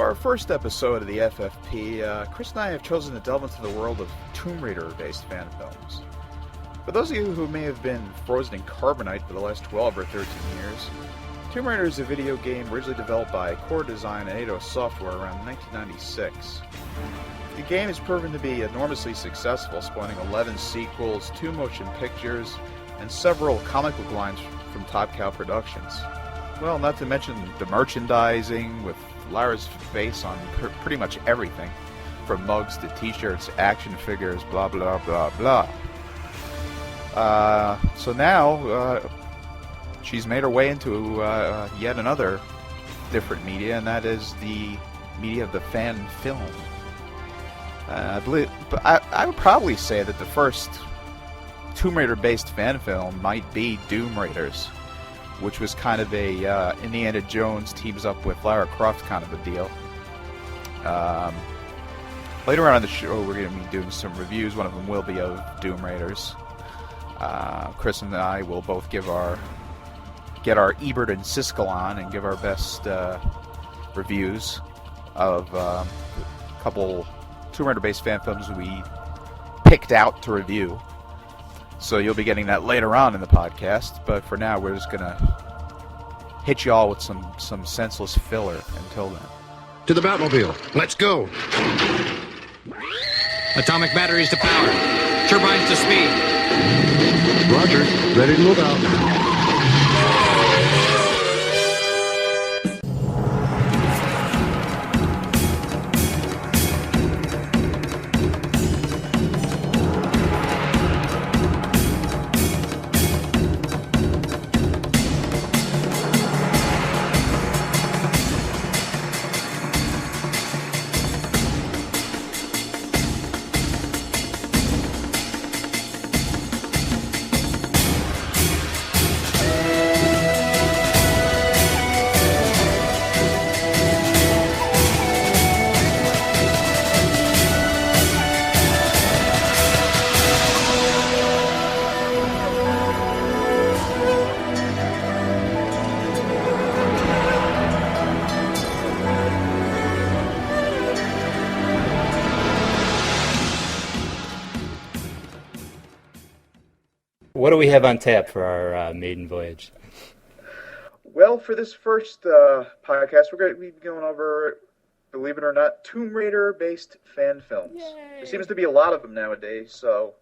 our first episode of the FFP, Chris and I have chosen to delve into the world of Tomb Raider-based fan films. For those of you who may have been frozen in carbonite for the last 12 or 13 years, Tomb Raider is a video game originally developed by Core Design and Eidos Software around 1996. The game has proven to be enormously successful, spawning 11 sequels, 2 motion pictures, and several comic book lines from Top Cow Productions. Well, not to mention the merchandising, with Lara's face on pretty much everything, from mugs to t-shirts, action figures, blah blah blah blah. So now, she's made her way into yet another different media, and that is the media of the fan film. I would probably say that the first Tomb Raider-based fan film might be Doom Raiders, which was kind of a Indiana Jones teams up with Lara Croft kind of a deal. Later on in the show, we're going to be doing some reviews. One of them will be of Doom Raiders. Chris and I will both get our Ebert and Siskel on and give our best reviews of a couple Tomb Raider-based fan films we picked out to review. So you'll be getting that later on in the podcast, but for now we're just going to hit you all with some senseless filler until then. To the Batmobile. Let's go. Atomic batteries to power. Turbines to speed. Roger. Ready to move out. What do we have on tap for our maiden voyage? Well, for this first podcast, we're going to be going over, believe it or not, Tomb Raider-based fan films. Yay. There seems to be a lot of them nowadays, so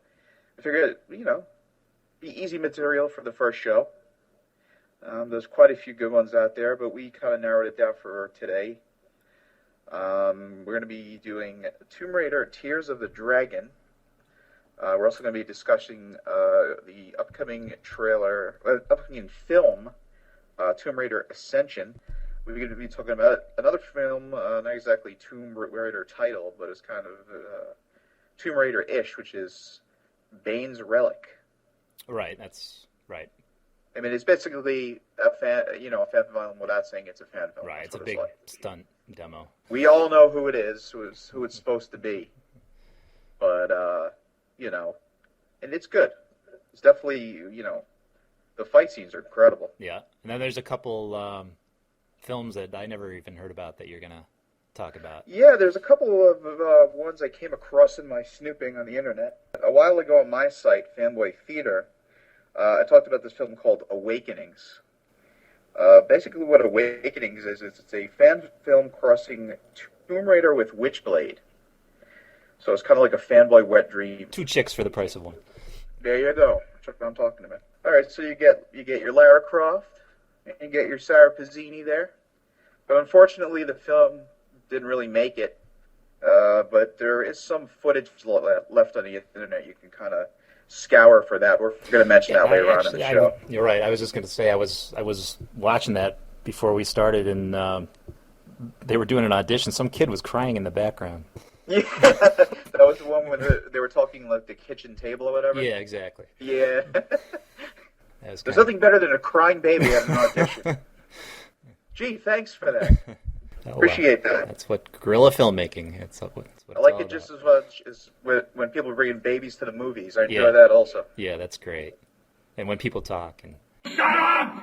I figured, be easy material for the first show. There's quite a few good ones out there, but we kind of narrowed it down for today. We're going to be doing Tomb Raider Tears of the Dragon. We're also going to be discussing the upcoming film, Tomb Raider Ascension. We're going to be talking about another film, not exactly Tomb Raider title, but it's kind of Tomb Raider-ish, which is Bane's Relic. Right, that's right. I mean, it's basically a fan film without saying it's a fan film. Right, it's a big stunt demo. We all know who it is, who it's supposed to be, but and it's good. It's definitely, the fight scenes are incredible. Yeah, and then there's a couple films that I never even heard about that you're going to talk about. Yeah, there's a couple of ones I came across in my snooping on the internet. A while ago on my site, Fanboy Theater, I talked about this film called Awakenings. Basically what Awakenings is it's a fan film crossing Tomb Raider with Witchblade. So it's kind of like a fanboy wet dream. 2 chicks for the price of 1. There you go. That's what I'm talking about. All right, so you get your Lara Croft, and you get your Sarah Pazzini there. But unfortunately, the film didn't really make it. But there is some footage left on the internet. You can kind of scour for that. We're going to mention that later on in the show. You're right. I was just going to say I was watching that before we started, and they were doing an audition. Some kid was crying in the background. Yeah, that was the one when they were talking like the kitchen table or whatever. Yeah, exactly. Yeah. There's nothing better than a crying baby at an audition. Gee, thanks for that. Appreciate that. That's what guerrilla filmmaking. That's what I like it just as much as when people bring babies to the movies. I enjoy that also. Yeah, that's great. And when people talk. And shut up!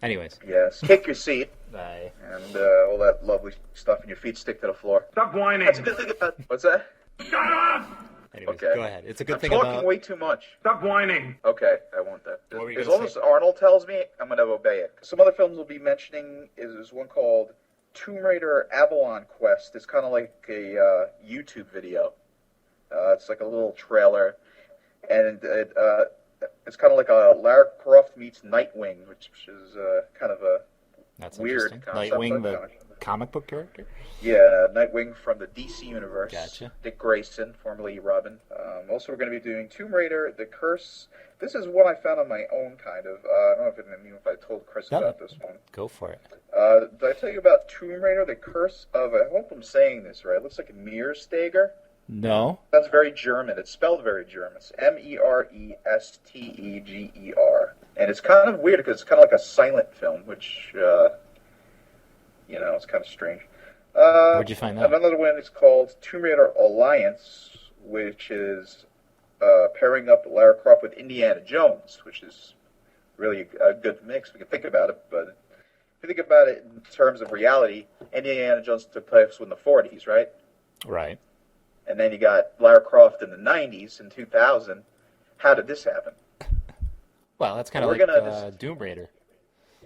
Anyways. Yes, kick your seat. Aye. And all that lovely stuff, and your feet stick to the floor. Stop whining. That's a good thing about... What's that? Shut up! Anyways, Okay. go ahead. It's a good I'm thing talking about... way too much. Stop whining. Okay, I won't that. What were you As gonna long say? as Arnold tells me, I'm going to obey it. Some other films we'll be mentioning is one called Tomb Raider Avalon Quest. It's kind of like a YouTube video. It's like a little trailer, and it's kind of like a Lara Croft meets Nightwing, which is kind of a That's weird interesting. concept. Nightwing, the comic book character? Yeah, Nightwing from the DC universe. Gotcha. Dick Grayson, formerly Robin. Also, we're going to be doing Tomb Raider: The Curse. This is one I found on my own, kind of. I don't know if I told Chris about this one. Go for it. Did I tell you about Tomb Raider: The Curse of? I hope I'm saying this right. It looks like Meresteger. No. That's very German. It's spelled very German. It's Meresteger, and it's kind of weird because it's kind of like a silent film, which it's kind of strange. Where'd you find that? Another one is called Tomb Raider Alliance, which is pairing up Lara Croft with Indiana Jones, which is really a good mix. We can think about it, but if you think about it in terms of reality, Indiana Jones took place in the 40s, right? Right. And then you got Lara Croft in the 90s, in 2000. How did this happen? Well, that's kind of We're like gonna Doom Raider.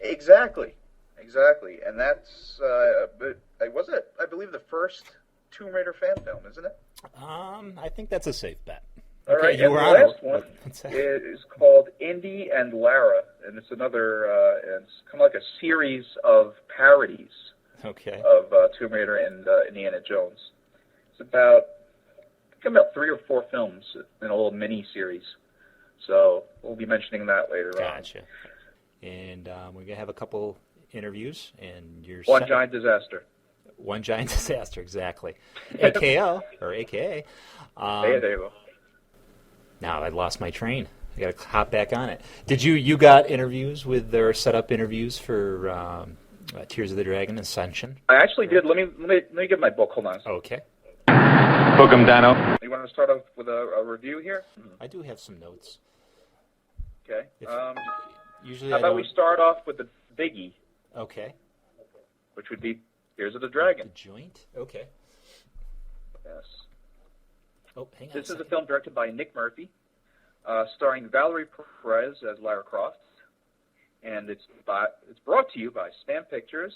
Exactly. And that's, was it, I believe, the first Tomb Raider fan film, isn't it? I think that's a safe bet. All right, you and were the on last it. one is called Indy and Lara, and it's another, it's kind of like a series of parodies Okay. of Tomb Raider and Indiana Jones. It's about 3 or 4 films in a little mini-series, so we'll be mentioning that later on. Gotcha. And we're going to have a couple interviews, and your One Giant Disaster. One Giant Disaster, exactly. AKO, or AKA. There you go. Now I lost my train. I got to hop back on it. Did you got interviews with, or set up interviews for Tears of the Dragon, Ascension? I actually did. Let me get my book. Hold on. Okay. Book 'em, Dano. You want to start off with a review here? I do have some notes. Okay. Usually How I about don't... we start off with the biggie, Okay. which would be Tears of the Dragon. The joint? Okay. Yes. Oh, hang on This is a second. film directed by Nick Murphy, starring Valerie Perez as Lara Croft, and it's brought to you by Spam Pictures.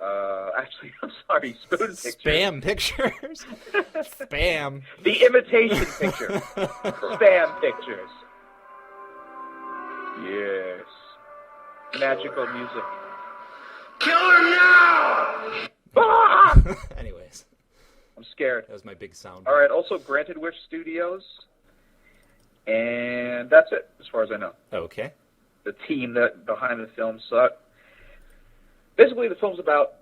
Actually, I'm sorry, Spoon Pictures. Spam Pictures? Spam. The Imitation Picture. Spam Pictures. Yes. Magical music. Kill her now! Ah! Anyways, I'm scared. that was my big sound. All right, also Granted Wish Studios. And that's it, as far as I know. Okay. The team that behind the film. So basically, the film's about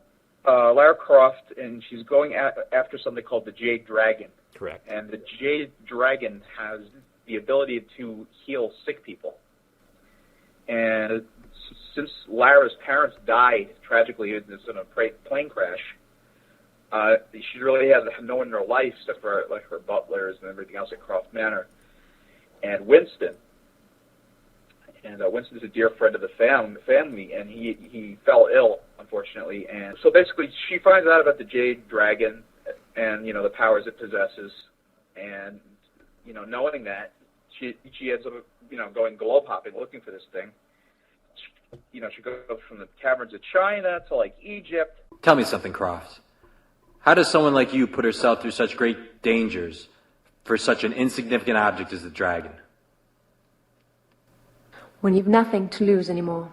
Lara Croft, and she's going after something called the Jade Dragon. Correct. And the Jade Dragon has the ability to heal sick people. And since Lara's parents died tragically in a plane crash, she really has no one in her life except for like her butlers and everything else at Croft Manor. And Winston. And Winston's a dear friend of the family, and he fell ill, unfortunately. And so basically, she finds out about the Jade Dragon and the powers it possesses, and knowing that, she ends up going globe hopping looking for this thing. She goes from the caverns of China to like Egypt. Tell me something, Croft. How does someone like you put herself through such great dangers for such an insignificant object as the dragon? When you've nothing to lose anymore,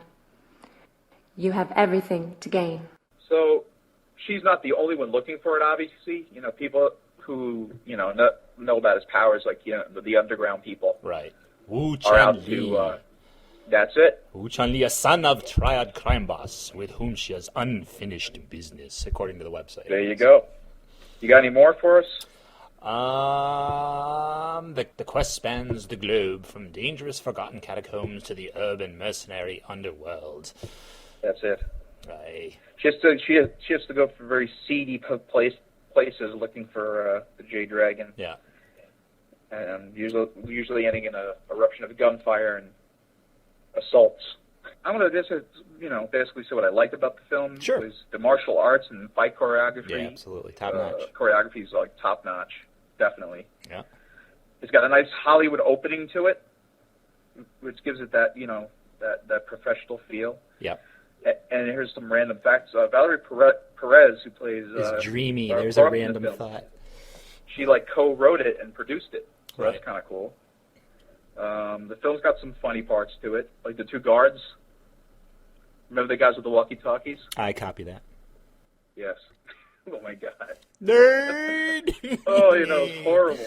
you have everything to gain. So she's not the only one looking for it, obviously. People who, know about his powers, like, the underground people. Right. Wu Are out Chun-Li. to, that's it. Wu Chun-Li, a son of Triad crime boss, with whom she has unfinished business, according to the website. There you go. You got any more for us? The quest spans the globe, from dangerous forgotten catacombs to the urban mercenary underworld. That's it. Right. She has to go for very seedy places looking for the Jade Dragon. Yeah. And usually ending in a eruption of gunfire and assaults. I'm going to just, basically say what I liked about the film. Sure. Was the martial arts and fight choreography. Yeah, absolutely. Top notch. Choreography is like top notch, definitely. Yeah. It's got a nice Hollywood opening to it, which gives it that, that professional feel. Yep. And here's some random facts. Valerie Perez, who plays... It's dreamy. There's Clark a in the random film, thought. she, co-wrote it and produced it. So Right. that's kind of cool. The film's got some funny parts to it, like the two guards. Remember the guys with the walkie-talkies? I copy that. Yes. Oh, my God. Nerd! Oh, it's horrible.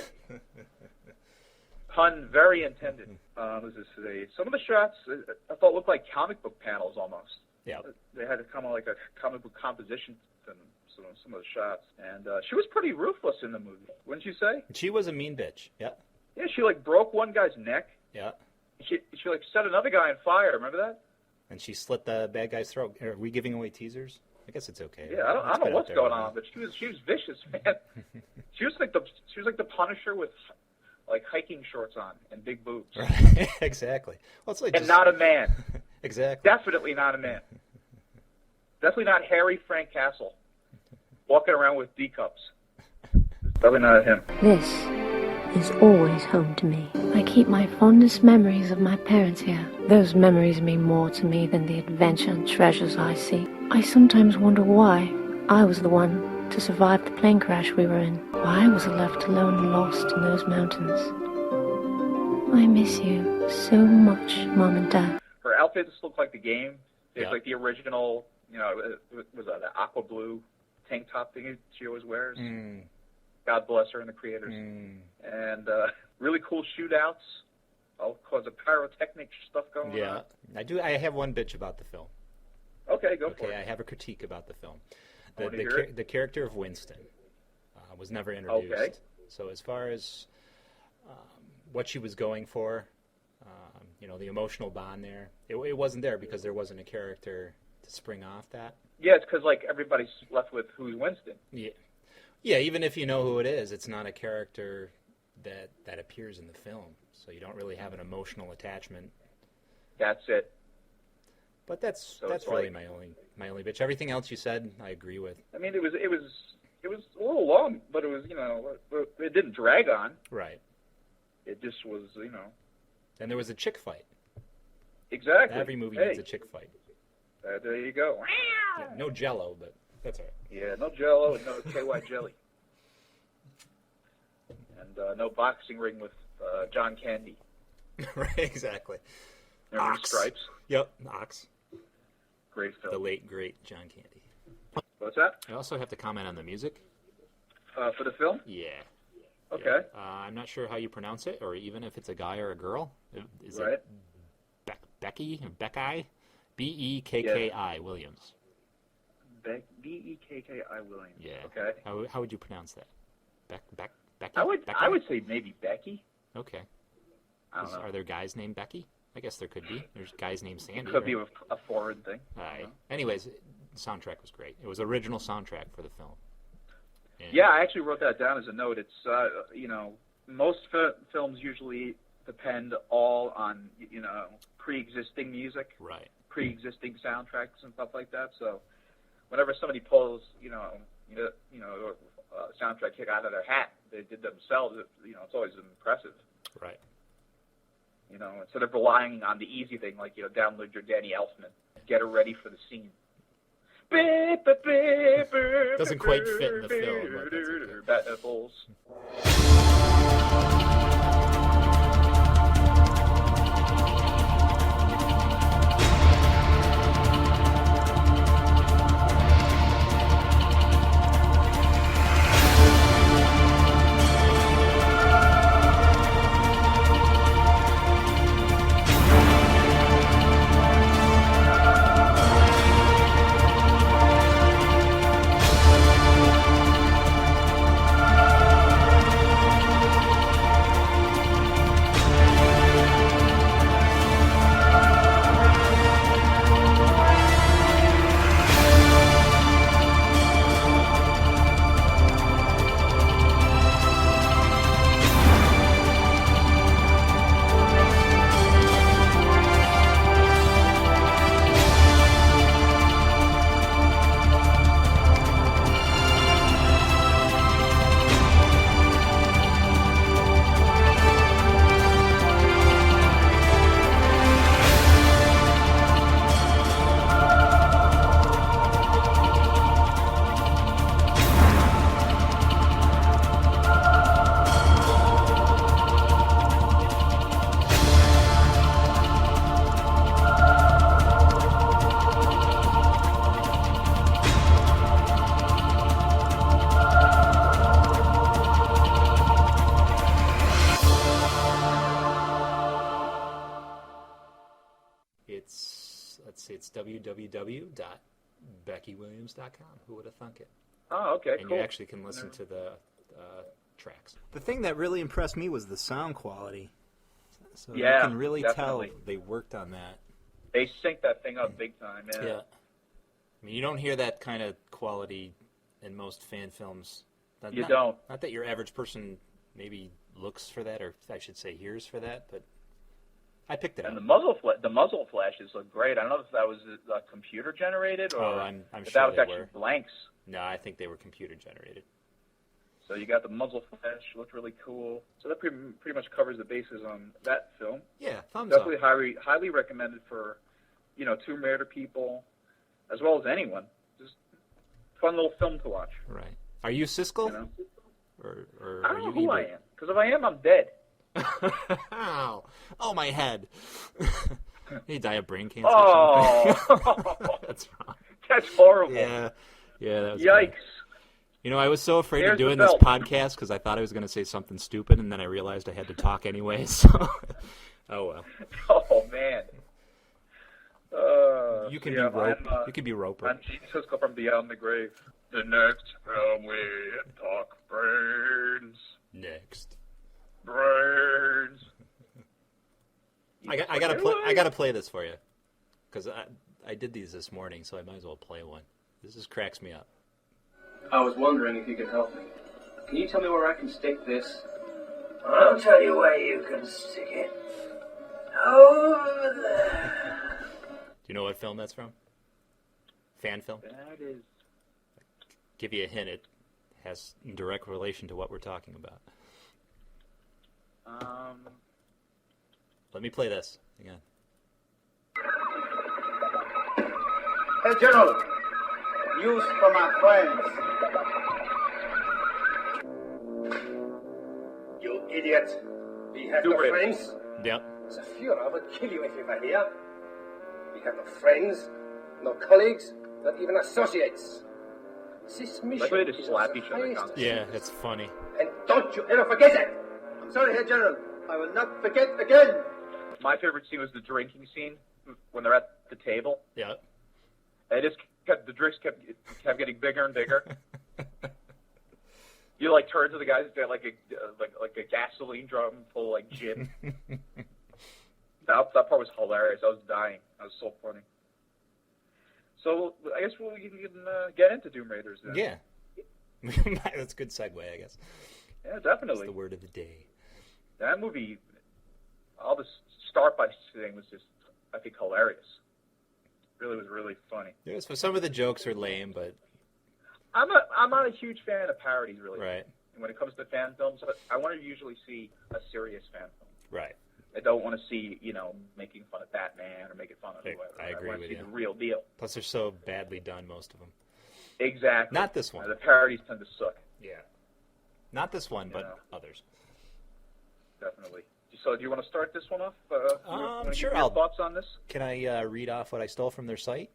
Pun very intended. Some of the shots I thought looked like comic book panels almost. Yeah. They had kind of like a comic book composition to some of the shots. And she was pretty ruthless in the movie, wouldn't you say? She was a mean bitch. Yep. Yeah, she broke one guy's neck. Yeah. She set another guy on fire. Remember that? And she slit the bad guy's throat. Are we giving away teasers? I guess it's okay. Yeah, I don't know what's going on, but she was vicious, man. she was like the Punisher with hiking shorts on and big boobs. Right. Exactly. Well, it's like And not a man. Exactly. Definitely not a man. Definitely not Harry Frank Castle walking around with D cups. Definitely not him. This is always home to me. I keep my fondest memories of my parents here. Those memories mean more to me than the adventure and treasures I see. I sometimes wonder why I was the one to survive the plane crash we were in. Why was I left alone and lost in those mountains? I miss you so much, Mom and Dad. Her outfits look like the game. It's Yep. like the original, was that the aqua blue tank top thing she always wears. God bless her and the creators. And really cool shootouts. All kinds of pyrotechnic stuff going on. Yeah. I have one bitch about the film. Okay, go for Okay, it. I have a critique about the film. I wanna hear it. The character of Winston was never introduced. Okay. So as far as what she was going for, the emotional bond there, it wasn't there because there wasn't a character to spring off that. Yeah, it's because everybody's left with who's Winston. Yeah. Yeah, even if you know who it is, it's not a character that appears in the film, so you don't really have an emotional attachment. That's it. But that's it's really my only bitch. Everything else you said, I agree with. I mean, it was a little long, but it was it didn't drag on. Right. It just was And there was a chick fight. exactly. Every movie Hey, needs a chick fight. there you go. Yeah, no Jello, but that's all right. Yeah, no Jello and no KY jelly, and no boxing ring with John Candy. Right, exactly. Remember Ox. Stripes? Yep, Ox. Great film. The late, great John Candy. What's that? I also have to comment on the music. For the film? Yeah. Okay. Yeah. I'm not sure how you pronounce it, or even if it's a guy or a girl. Is Right. it Becky? Bekki Williams. Bekki Williams. Yeah. Okay. How would you pronounce that? Becky? I Becky? would say maybe Becky. Okay. I don't know. Are there guys named Becky? I guess there could be. There's guys named Sandy. Could be right? a foreign thing. Aye. Anyways, the soundtrack was great. It was original soundtrack for the film. And Yeah, I actually wrote that down as a note. It's most films usually depend all on pre-existing music, Right. pre-existing soundtracks and stuff like that. So whenever somebody pulls a soundtrack kick out of their hat, they did themselves. It's always impressive. Right. Instead of relying on the easy thing like download your Danny Elfman, get her ready for the scene. Doesn't quite fit in the film, but that's okay. Bat nipples. www.beckywilliams.com. Who would have thunk it? Oh, okay, And cool. you actually can listen to the tracks. The thing that really impressed me was the sound quality. So Yeah, you can really definitely. tell they worked on that. They sync that thing up big time, yeah. Yeah. I mean, you don't hear that kind of quality in most fan films. You don't. Not that your average person maybe looks for that, or I should say hears for that, but I picked it up. And the muzzle flashes look great. I don't know if that was computer generated or I'm if sure that was they actually were. blanks. No, I think they were computer generated. So you got the muzzle flash, looked really cool. So that pretty much covers the bases on that film. Yeah, thumbs Definitely up. highly recommended for, Tomb Raider people, as well as anyone. Just fun little film to watch. Right. Are you Siskel? You know? Or I are don't know you who I Ebert? am, because if I am, I'm dead. Ow. Oh, my head. He died of brain cancer or Oh, something. That's wrong. that's horrible. Yeah, that was Yikes. bad. You know, I was so afraid Here's of the doing this belt. podcast because I thought I was going to say something stupid, and then I realized I had to talk anyway, so... Oh, well. Oh, man. You can yeah, be Roper. I'm, You can be Roper. I'm Gene Siskel from Beyond the Grave. The next film we talk brains. Next. Brains. I gotta play this for you, because I did these this morning, so I might as well play one. This just cracks me up. I was wondering if you could help me. Can you tell me where I can stick this? I'll tell you where you can stick it. Over there. Do you know what film that's from? Fan film? That is... Give you a hint. It has direct relation to what we're talking about. Let me play this again. Hey, General. News for my friends. You idiot. We have Do no it. friends. Yep. The Führer would kill you if you were here. We have no friends, no colleagues, not even associates. This mission Like when they just is slap of the each other highest constantly. Yeah, it's funny. And don't you ever forget it! I'm sorry, Herr General. I will not forget again! My favorite scene was the drinking scene when they're at the table. Yeah. The drinks kept getting bigger and bigger. You like turn to the guys, they're like a gasoline drum full of like gin. That part was hilarious. I was dying. That was so funny. So I guess we can get into Doom Raiders then. Yeah. That's a good segue, I guess. Yeah, That's definitely. the word of the day. That movie, all the start by thing was just, I think, hilarious. Really was really funny. Yeah, so some of the jokes are lame, but I'm not a huge fan of parodies, really. right. And when it comes to fan films, I want to usually see a serious fan film. Right. I don't want to see, making fun of Batman or making fun of whoever. I agree want with to see you. the real deal. Plus, they're so badly done, most of them. Exactly. Not this one. The parodies tend to suck. Yeah. Not this one, but Yeah. others. Definitely. So, do you want to start this one off? Wanna Sure, give your I'll- thoughts on this? Can I read off what I stole from their site?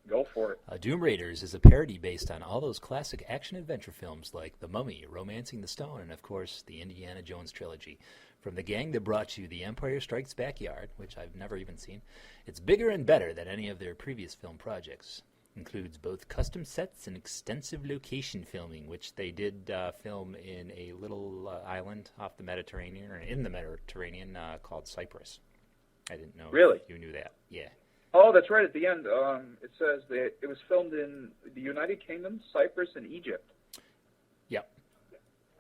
Go for it. Doom Raiders is a parody based on all those classic action-adventure films like The Mummy, Romancing the Stone, and, of course, the Indiana Jones trilogy. From the gang that brought you The Empire Strikes Backyard, which I've never even seen, it's bigger and better than any of their previous film projects. Includes both custom sets and extensive location filming, which they did film in a little island off the Mediterranean, or in the Mediterranean, called Cyprus. I didn't know Really? if you knew that. Yeah. Oh, that's right. At the end, it says that it was filmed in the United Kingdom, Cyprus, and Egypt. Yep.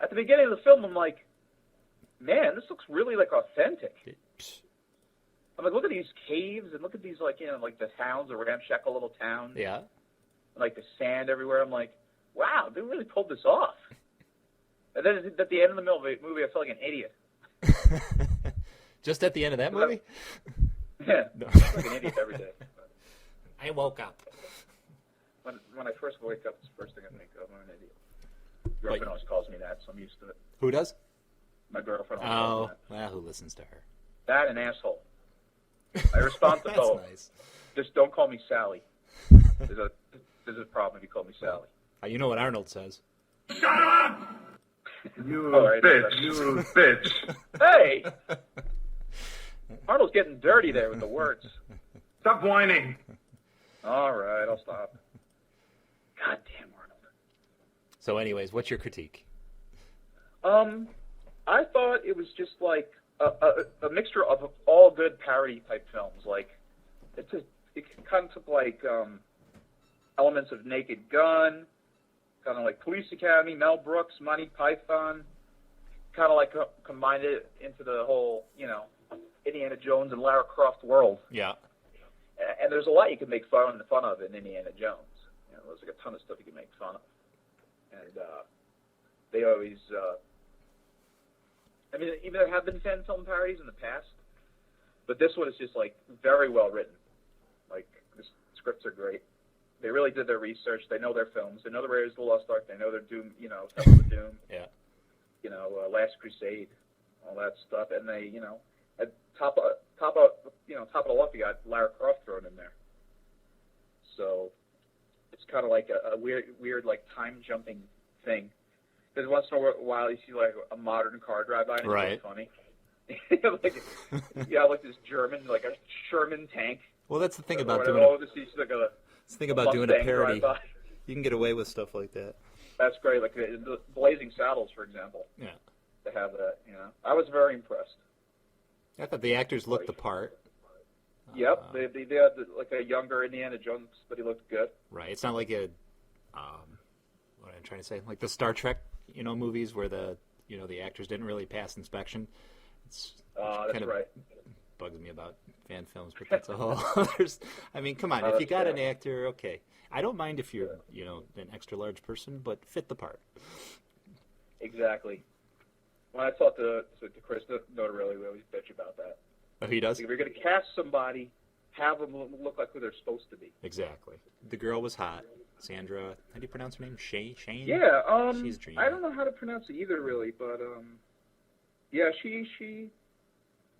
At the beginning of the film, I'm like, man, this looks really like authentic. I'm like, look at these caves and look at these like the towns, the ramshackle little towns. Yeah. And, like the sand everywhere. I'm like, wow, they really pulled this off. And then at the end of the movie, I felt like an idiot. Just at the end of that movie? Yeah, No. I feel like an idiot every day. I woke up. When I first wake up, it's the first thing I think of. I'm an idiot. Girlfriend always calls me that, so I'm used to it. Who does? My girlfriend always calls Oh, me that. well, who listens to her? That and asshole. I respond to That's both. nice. Just don't call me Sally. There's a problem if you call me Sally. You know what Arnold says. You All right, bitch, you bitch. Hey! Arnold's getting dirty there with the words. Stop whining. All right, I'll stop. God damn, Arnold. So, anyways, what's your critique? I thought it was just like a mixture of all good parody type films. Like, it kind of took like elements of Naked Gun, kind of like Police Academy, Mel Brooks, Monty Python, kind of like combined it into the whole, Indiana Jones and Lara Croft world. Yeah. And there's a lot you can make fun of in Indiana Jones. There's like a ton of stuff you can make fun of. And they always, even there have been fan film parodies in the past, but this one is just like very well written. Like, the scripts are great. They really did their research. They know their films. They know the Raiders of the Lost Ark. They know their Doom, Temple of Doom. Yeah. Last Crusade, all that stuff. And they, at top of it all up, you got Lara Croft thrown in there. So it's kind of like a weird like time jumping thing. Because once in a while you see like a modern car drive by, and it's right. Really funny. like this German, like a Sherman tank. Well, that's the thing about doing a parody. You can get away with stuff like that. That's great. Like the Blazing Saddles, for example. Yeah. To have that, I was very impressed. I thought the actors looked the part. Yep, they had like a younger Indiana Jones, but he looked good. Right. It's not like what I'm trying to say, like the Star Trek, movies where the actors didn't really pass inspection. That's kind of right. Bugs me about fan films, but that's a whole other. Come on, if you got an actor, okay. I don't mind if you're, an extra large person, but fit the part. Exactly. When I talked to Chris Notarelli, we always bitch about that. Oh, he does? If you're going to cast somebody, have them look like who they're supposed to be. Exactly. The girl was hot. Sandra, how do you pronounce her name? Shane? Yeah, she's a dream. I don't know how to pronounce it either, really, but, yeah, she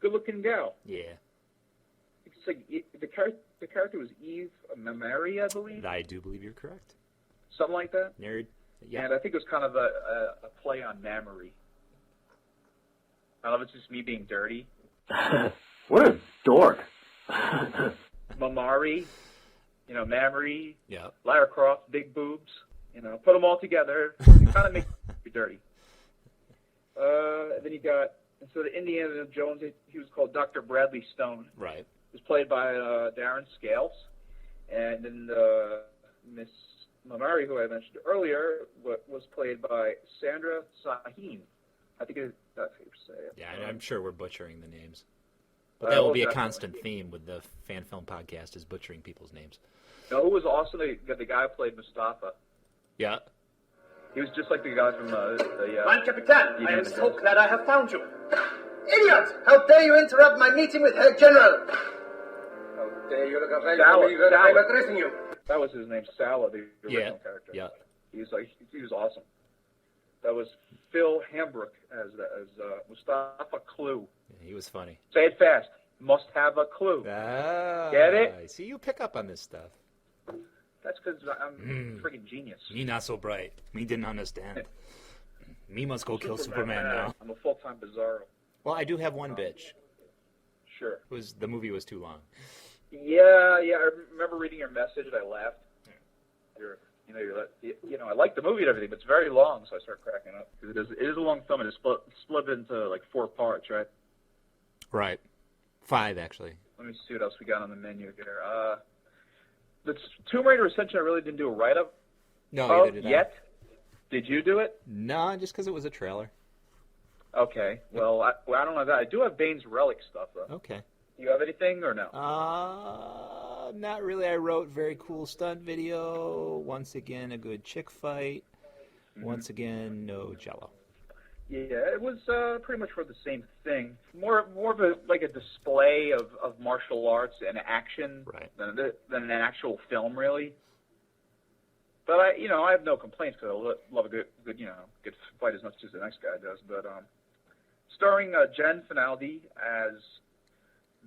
good-looking gal. Yeah. It's like, the character was Eve Mamari, I believe. I do believe you're correct. Something like that. Nerd. Yeah. And I think it was kind of a play on Mamari. I don't know if it's just me being dirty. What a dork. Mamari, Mamari, yeah. Lara Croft, big boobs, put them all together. It kind of makes you dirty. Then you got, so the Indiana Jones, he was called Dr. Bradley Stone. Right. He was played by Darren Scales. And then Miss Mamari, who I mentioned earlier, was played by Sandra Sahin. I think that's how you say it. Yeah, I'm sure we're butchering the names. But that will be a constant theme with the Fan Film Podcast, is butchering people's names. No, who was awesome? The guy who played Mustafa. Yeah. He was just like the guy from Mein Captain, I am so glad I have found you. Idiot! How dare you interrupt my meeting with Herr General? How dare you look away from me when I'm addressing you? That was his name, Sala, the original character. Yeah. He was awesome. That was Phil Hambrook as Mustafa Clue. Yeah, he was funny. Say it fast. Must have a clue. Ah, get it? See, you pick up on this stuff. That's because I'm a freaking genius. Me not so bright. Me didn't understand. Me must go kill Superman now. I'm a full-time Bizarro. Well, I do have one bitch. Sure. The movie was too long. Yeah. I remember reading your message and I laughed. I like the movie and everything, but it's very long, so I start cracking up. Because it is a long film, and it's split into like 4 parts, right? Right. 5, actually. Let me see what else we got on the menu here. The Tomb Raider Ascension, I really didn't do a write-up neither did yet. Did you do it? No, just because it was a trailer. Okay. Well, I don't know that. I do have Bane's Relic stuff, though. Okay. Do you have anything or no? Not really. I wrote very cool stunt video. Once again, a good chick fight. Mm-hmm. Once again, no Jello. Yeah, it was pretty much for the same thing. More of a display of martial arts and action than an actual film, really. But I have no complaints because I love a good fight as much as the next guy does. But starring Jen Finaldi as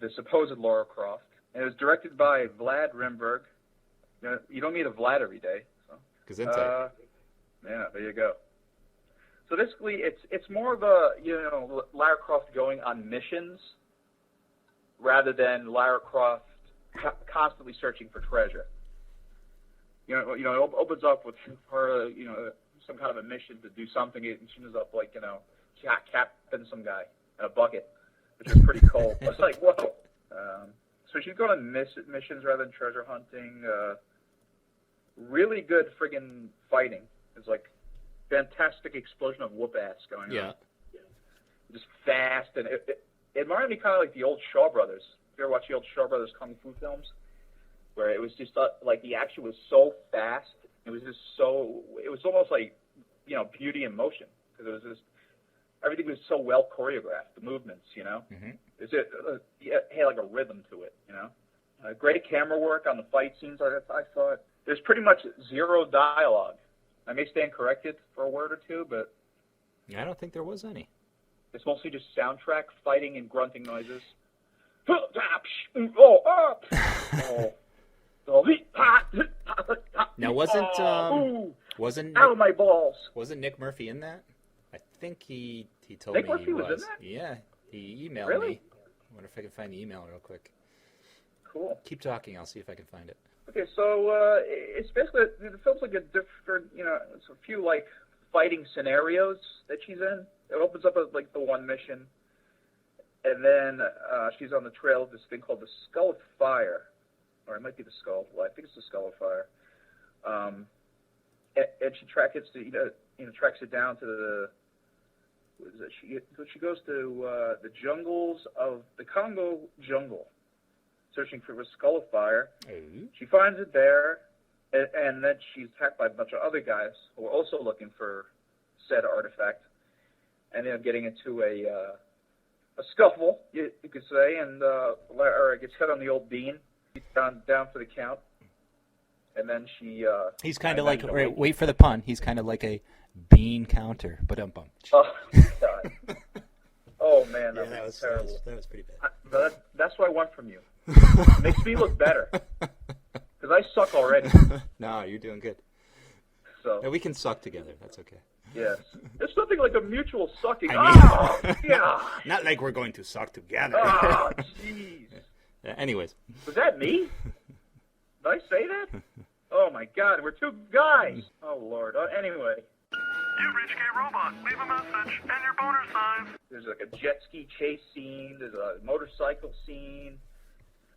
the supposed Lara Croft, and it was directed by Vlad Rimberg. You don't meet a Vlad every day. So. Yeah, there you go. So basically, it's more of a Lara Croft going on missions rather than Lara Croft constantly searching for treasure. it opens up with her, some kind of a mission to do something, and she ends up like, capping some guy in a bucket, which is pretty cool. It's like, whoa. So she's going on missions rather than treasure hunting. Really good friggin' fighting. It's like fantastic explosion of whoop ass going on. Yeah. Just fast, and it reminded me kind of like the old Shaw Brothers. If you ever watch the old Shaw Brothers kung fu films, where it was just like the action was so fast. It was almost like, beauty in motion, because it was just, everything was so well choreographed, the movements, Mm-hmm. It had like a rhythm to it, Great camera work on the fight scenes, I thought. There's pretty much zero dialogue. I may stand corrected for a word or two, but I don't think there was any. It's mostly just soundtrack, fighting, and grunting noises. Now wasn't out of my balls? Wasn't Nick Murphy in that? I think he told Nick me Murphy he was in that? Yeah, he emailed Really? me. I wonder if I can find the email real quick. Cool. Keep talking. I'll see if I can find it. Okay, so it's basically, the film's like a different, it's a few like fighting scenarios that she's in. It opens up with like the one mission, and then she's on the trail of this thing called the Skull of Fire, or it might be the Skull of Life. I think it's the Skull of Fire. And she tracks it down to the. What is it? She goes to the jungles of the Congo jungle, searching for the Skull of Fire. Mm-hmm. She finds it there, and then she's attacked by a bunch of other guys who are also looking for said artifact, and then getting into a scuffle, you could say, and Lara gets hit on the old bean, down for the count, and then she. He's kind of like, wait for the pun. He's kind of like a bean counter, but Oh God! Oh man, that was terrible. That was pretty bad. That's what I want from you. It makes me look better, because I suck already. No, you're doing good. So we can suck together. That's okay. Yes. There's something like a mutual sucking. Yeah. Not like we're going to suck together. Oh, jeez. Anyways. Was that me? Did I say that? Oh, my God. We're two guys. Oh, Lord. Anyway. You've reached Gay Robot. Leave a message and your boner sign. There's like a jet ski chase scene. There's a motorcycle scene.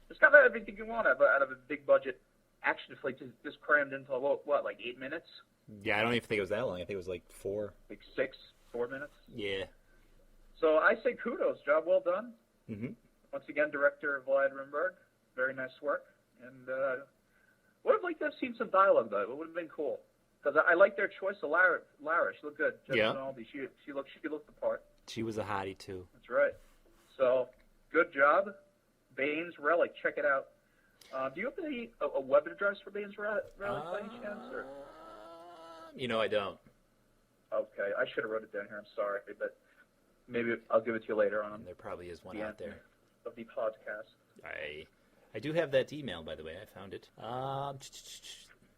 There's kind of everything you want out of a big budget action flick just crammed into, what, like 8 minutes? Yeah, I don't even think it was that long. I think it was like 4. Like 4 minutes? Yeah. So I say kudos. Job well done. Mm-hmm. Once again, director Vlad Rimberg. Very nice work. And would have liked to have seen some dialogue, though. It would have been cool. Because I like their choice of Lara. She looked good. Yeah. She looked the part. She was a hottie, too. That's right. So, good job. Bane's Relic. Check it out. Do you have a web address for Bane's Relic by any chance? Or? I don't. Okay, I should have wrote it down here. I'm sorry, but maybe I'll give it to you later on. There probably is one out there. Of the podcast. I do have that email, by the way. I found it.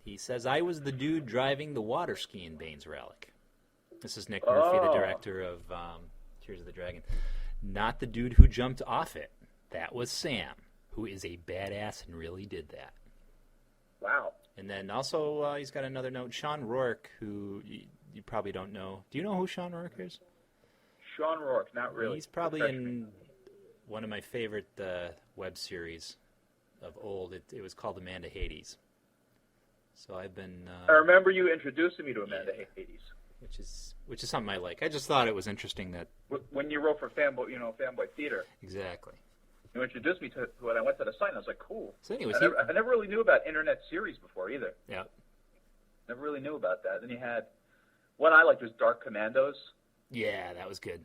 He says, I was the dude driving the water ski in Bane's Relic. This is Nick Murphy, the director of Tears of the Dragon. Not the dude who jumped off it. That was Sam, who is a badass and really did that. Wow. And then also he's got another note. Sean Rourke, who you probably don't know. Do you know who Sean Rourke is? Sean Rourke, not really. He's probably in one of my favorite web series of old. It was called Amanda Hades. So I've been... I remember you introducing me to Amanda Hades. Which is something I like. I just thought it was interesting that... When you wrote for Fanboy, Fanboy Theater. Exactly. You introduced me to it when I went to the site, and I was like, cool. So anyways, I never really knew about internet series before either. Yeah. Never really knew about that. Then you had... One I liked was Dark Commandos. Yeah, that was good.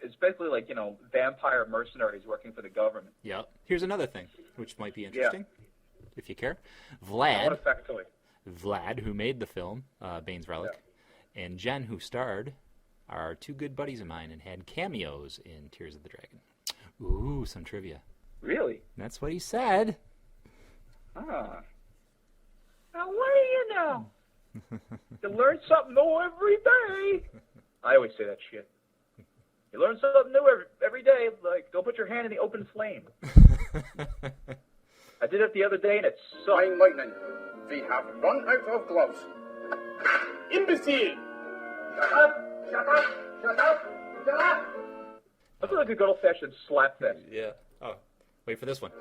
It's basically like, vampire mercenaries working for the government. Yeah. Here's another thing, which might be interesting, if you care. Vlad, who made the film, Bane's Relic, and Jen, who starred, are two good buddies of mine and had cameos in Tears of the Dragon. Ooh, some trivia. Really? That's what he said. Ah. Now, what do you know? You learn something new every day. I always say that shit. You learn something new every day. Like, don't put your hand in the open flame. I did it the other day, and it sucked. Lightning. We have run out of gloves. Imbecile! Shut up! Shut up! Shut up! Shut up! That's like a good old-fashioned slap fest. Yeah. Oh, wait for this one.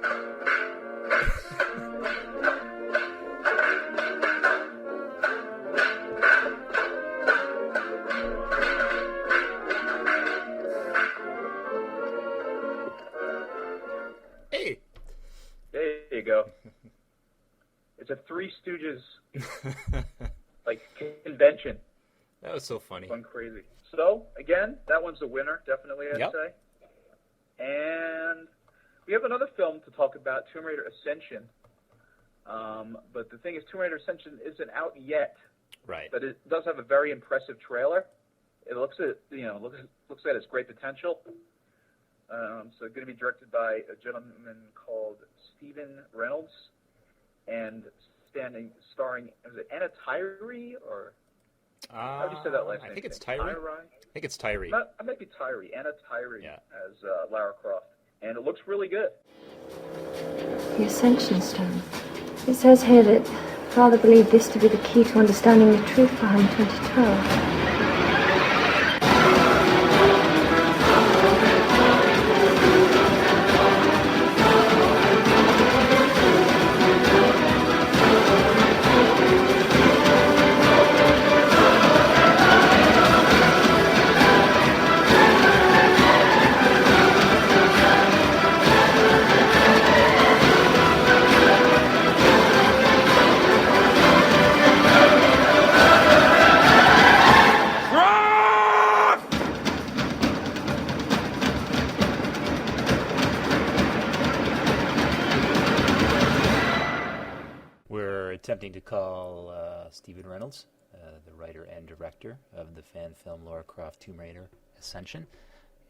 Hey. There you go. It's a Three Stooges like convention. That was so funny. Fun crazy. So again, that one's the winner, definitely. I'd say. And we have another film to talk about, Tomb Raider Ascension. But the thing is, Tomb Raider Ascension isn't out yet. Right. But it does have a very impressive trailer. It looks at looks at its great potential. So going to be directed by a gentleman called Stephen Reynolds, and starring, is it Anna Tyrie, or how do you say that last name? I think it's Tyrie. I think it's Tyrie. I might be Tyrie. Anna Tyrie as Lara Croft, and it looks really good. The Ascension Stone. It says here that Father believed this to be the key to understanding the truth behind 2012. Attempting to call Stephen Reynolds, the writer and director of the fan film Lara Croft Tomb Raider Ascension,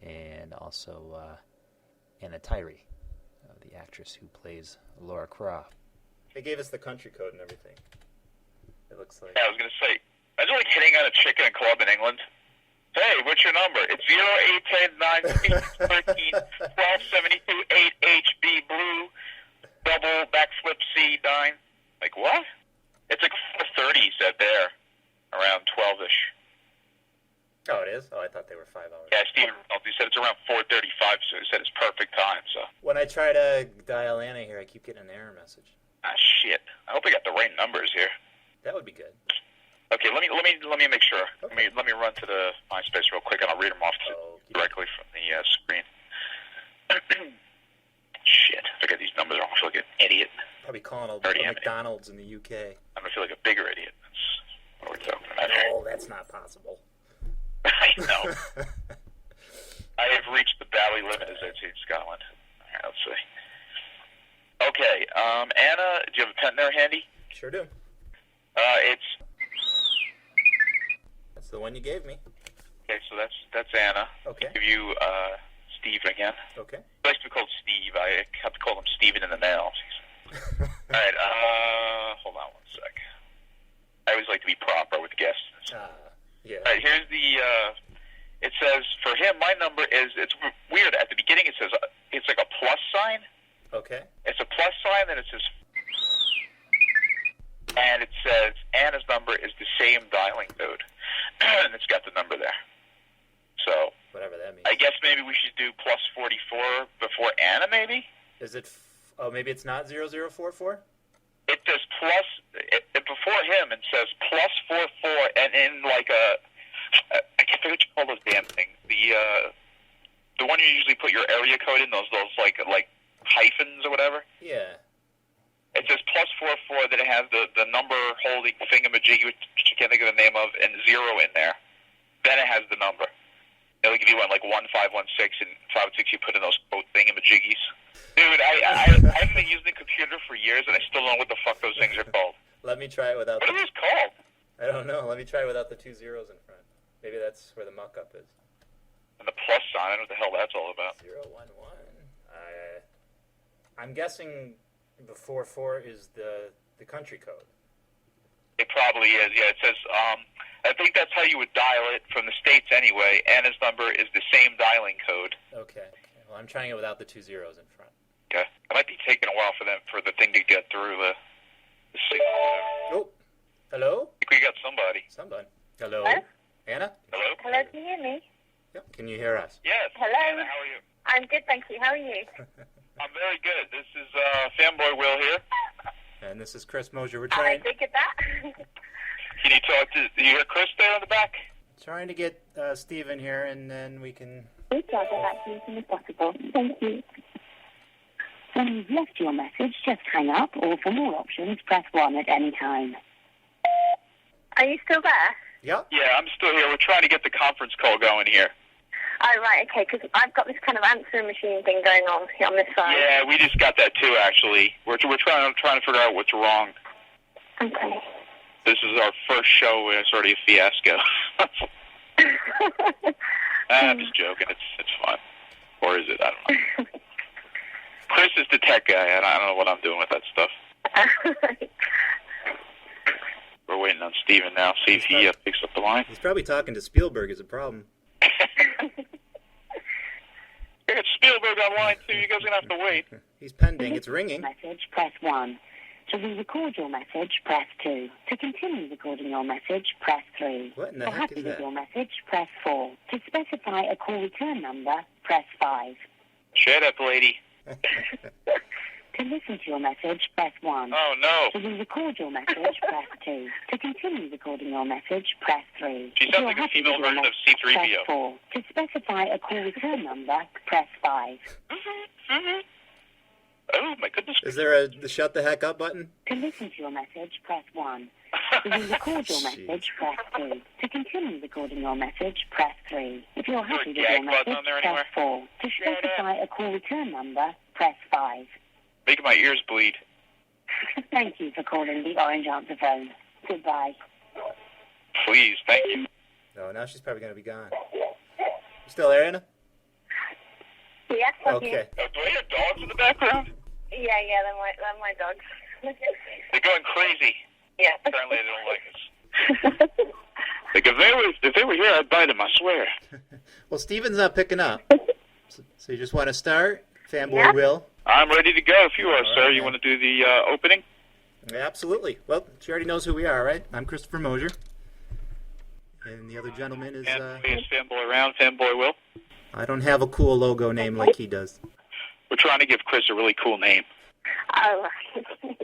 and also Anna Tyrie, the actress who plays Lara Croft. They gave us the country code and everything. It looks like... Yeah, I was going to say, imagine like hitting on a chick in a club in England. Hey, what's your number? It's 0810-9-1272-8HB blue, double backflip C9. Like, what? It's like 4:30, he said there, around 12-ish. Oh, it is? Oh, I thought they were 5 hours. Yeah, Stephen Reynolds, he said it's around 4:35, so he said it's perfect time, so. When I try to dial Anna here, I keep getting an error message. Ah, shit. I hope I got the right numbers here. That would be good. Okay, let me make sure. Okay. Let me run to the MySpace real quick, and I'll read them off directly from the screen. Shit, if I get these numbers wrong, I feel like an idiot. Probably calling a McDonald's in the UK. I'm going to feel like a bigger idiot. That's what we're talking about here. No, that's not possible. I know. I have reached the valley limit, as they'd say in Scotland. All right, let's see. Okay, Anna, do you have a pen there handy? Sure do. That's the one you gave me. Okay, so that's Anna. Okay. I'll give you Steve again. Okay. He likes to be called Steve. I have to call him Steven in the mail. All right, hold on one sec. I always like to be proper with guests. Yeah. All right, here's the, it says, for him, my number is, it's weird, at the beginning it says, it's like a plus sign. Okay. It's a plus sign, then it says, and it says, Anna's number is the same dialing code. And it's got the number there. So, whatever that means. I guess maybe we should do plus 44 before Anna, maybe? Is it, maybe it's not 0044? It says plus, before him, it says plus 44, and in like I can't figure what you call those damn things. The one you usually put your area code in, those like hyphens or whatever. Yeah. It says plus 44, then it has the number holding thingamajiggy, which I can't think of the name of, and 0 in there. Then it has the number. It'll give you one like 1516 and 516. You put in those quote thingamajiggies. Dude, I haven't been using the computer for years, and I still don't know what the fuck those things are called. Let me try it without. What are those called? I don't know. Let me try it without the 2 zeros in front. Maybe that's where the muck-up is. And the plus sign. I don't know what the hell that's all about. 011. I'm guessing before 4 is the country code. It probably is. Yeah, it says. I think that's how you would dial it from the States anyway. Anna's number is the same dialing code. Okay. Well, I'm trying it without the 2 zeros in front. Okay. It might be taking a while for the thing to get through the The signal, whatever. Oh, hello? I think we got somebody. Somebody. Hello? Hello? Anna? Hello? Hello, can you hear me? Yep. Can you hear us? Yes. Hello? Anna, how are you? I'm good, thank you. How are you? I'm very good. This is Fanboy Will here. And this is Chris Mosier. We're I trying figured that. Can you talk to... Do you hear Chris there in the back? to get Steven here, and then we can... Please try to get back to you as soon as possible. Thank you. When you've left your message, just hang up, or for more options, press 1 at any time. Are you still there? Yep. Yeah, I'm still here. We're trying to get the conference call going here. Oh, right, okay, because I've got this kind of answering machine thing going on here on this side. Yeah, we just got that too, actually. We're trying to figure out what's wrong. Okay. This is our first show, and it's already a fiasco. I'm just joking. It's fine. Or is it? I don't know. Chris is the tech guy, and I don't know what I'm doing with that stuff. We're waiting on Steven now. See if he picks up the line. He's probably talking to Spielberg is a problem. We got Spielberg on line, too. You guys are going to have to wait. He's pending. It's ringing. Message, press 1. To re-record your message, press 2. To continue recording your message, press 3. What in the If you're heck happy is with that? your message, press 4. To specify a call return number, press 5. Shut up, lady. To listen to your message, press 1. Oh, no. To re-record your message, press 2. To continue recording your message, press 3. She If sounds you're like a happy female with your version of message, press C-3PO. 4. To specify a call return number, press 5. Oh, my goodness. Is there the shut the heck up button? To listen to your message, press 1. To re-record your message, press 2. To continue recording your message, press 3. If you're happy with your gag button message, on there press anywhere? 4. To specify a call return number, press 5. Making my ears bleed. Thank you for calling the Orange Answer phone. Goodbye. Please, thank you. No, now she's probably going to be gone. You still there, Anna? Yes, I'm Okay. here. Do I hear dogs in the background? Yeah, they're my dogs. They're going crazy. Yeah. Apparently they don't like us. Like, if they were here, I'd bite them, I swear. Well, Steven's not picking up. So you just want to start? Fanboy Yeah. Will? I'm ready to go if you are, All sir. right, You man. want to do the opening? Yeah, absolutely. Well, she already knows who we are, right? I'm Christopher Mosier. And the other gentleman is... Fanboy is Fanboy around, Fanboy Will. I don't have a cool logo name like he does. We're trying to give Chris a really cool name. Oh, right.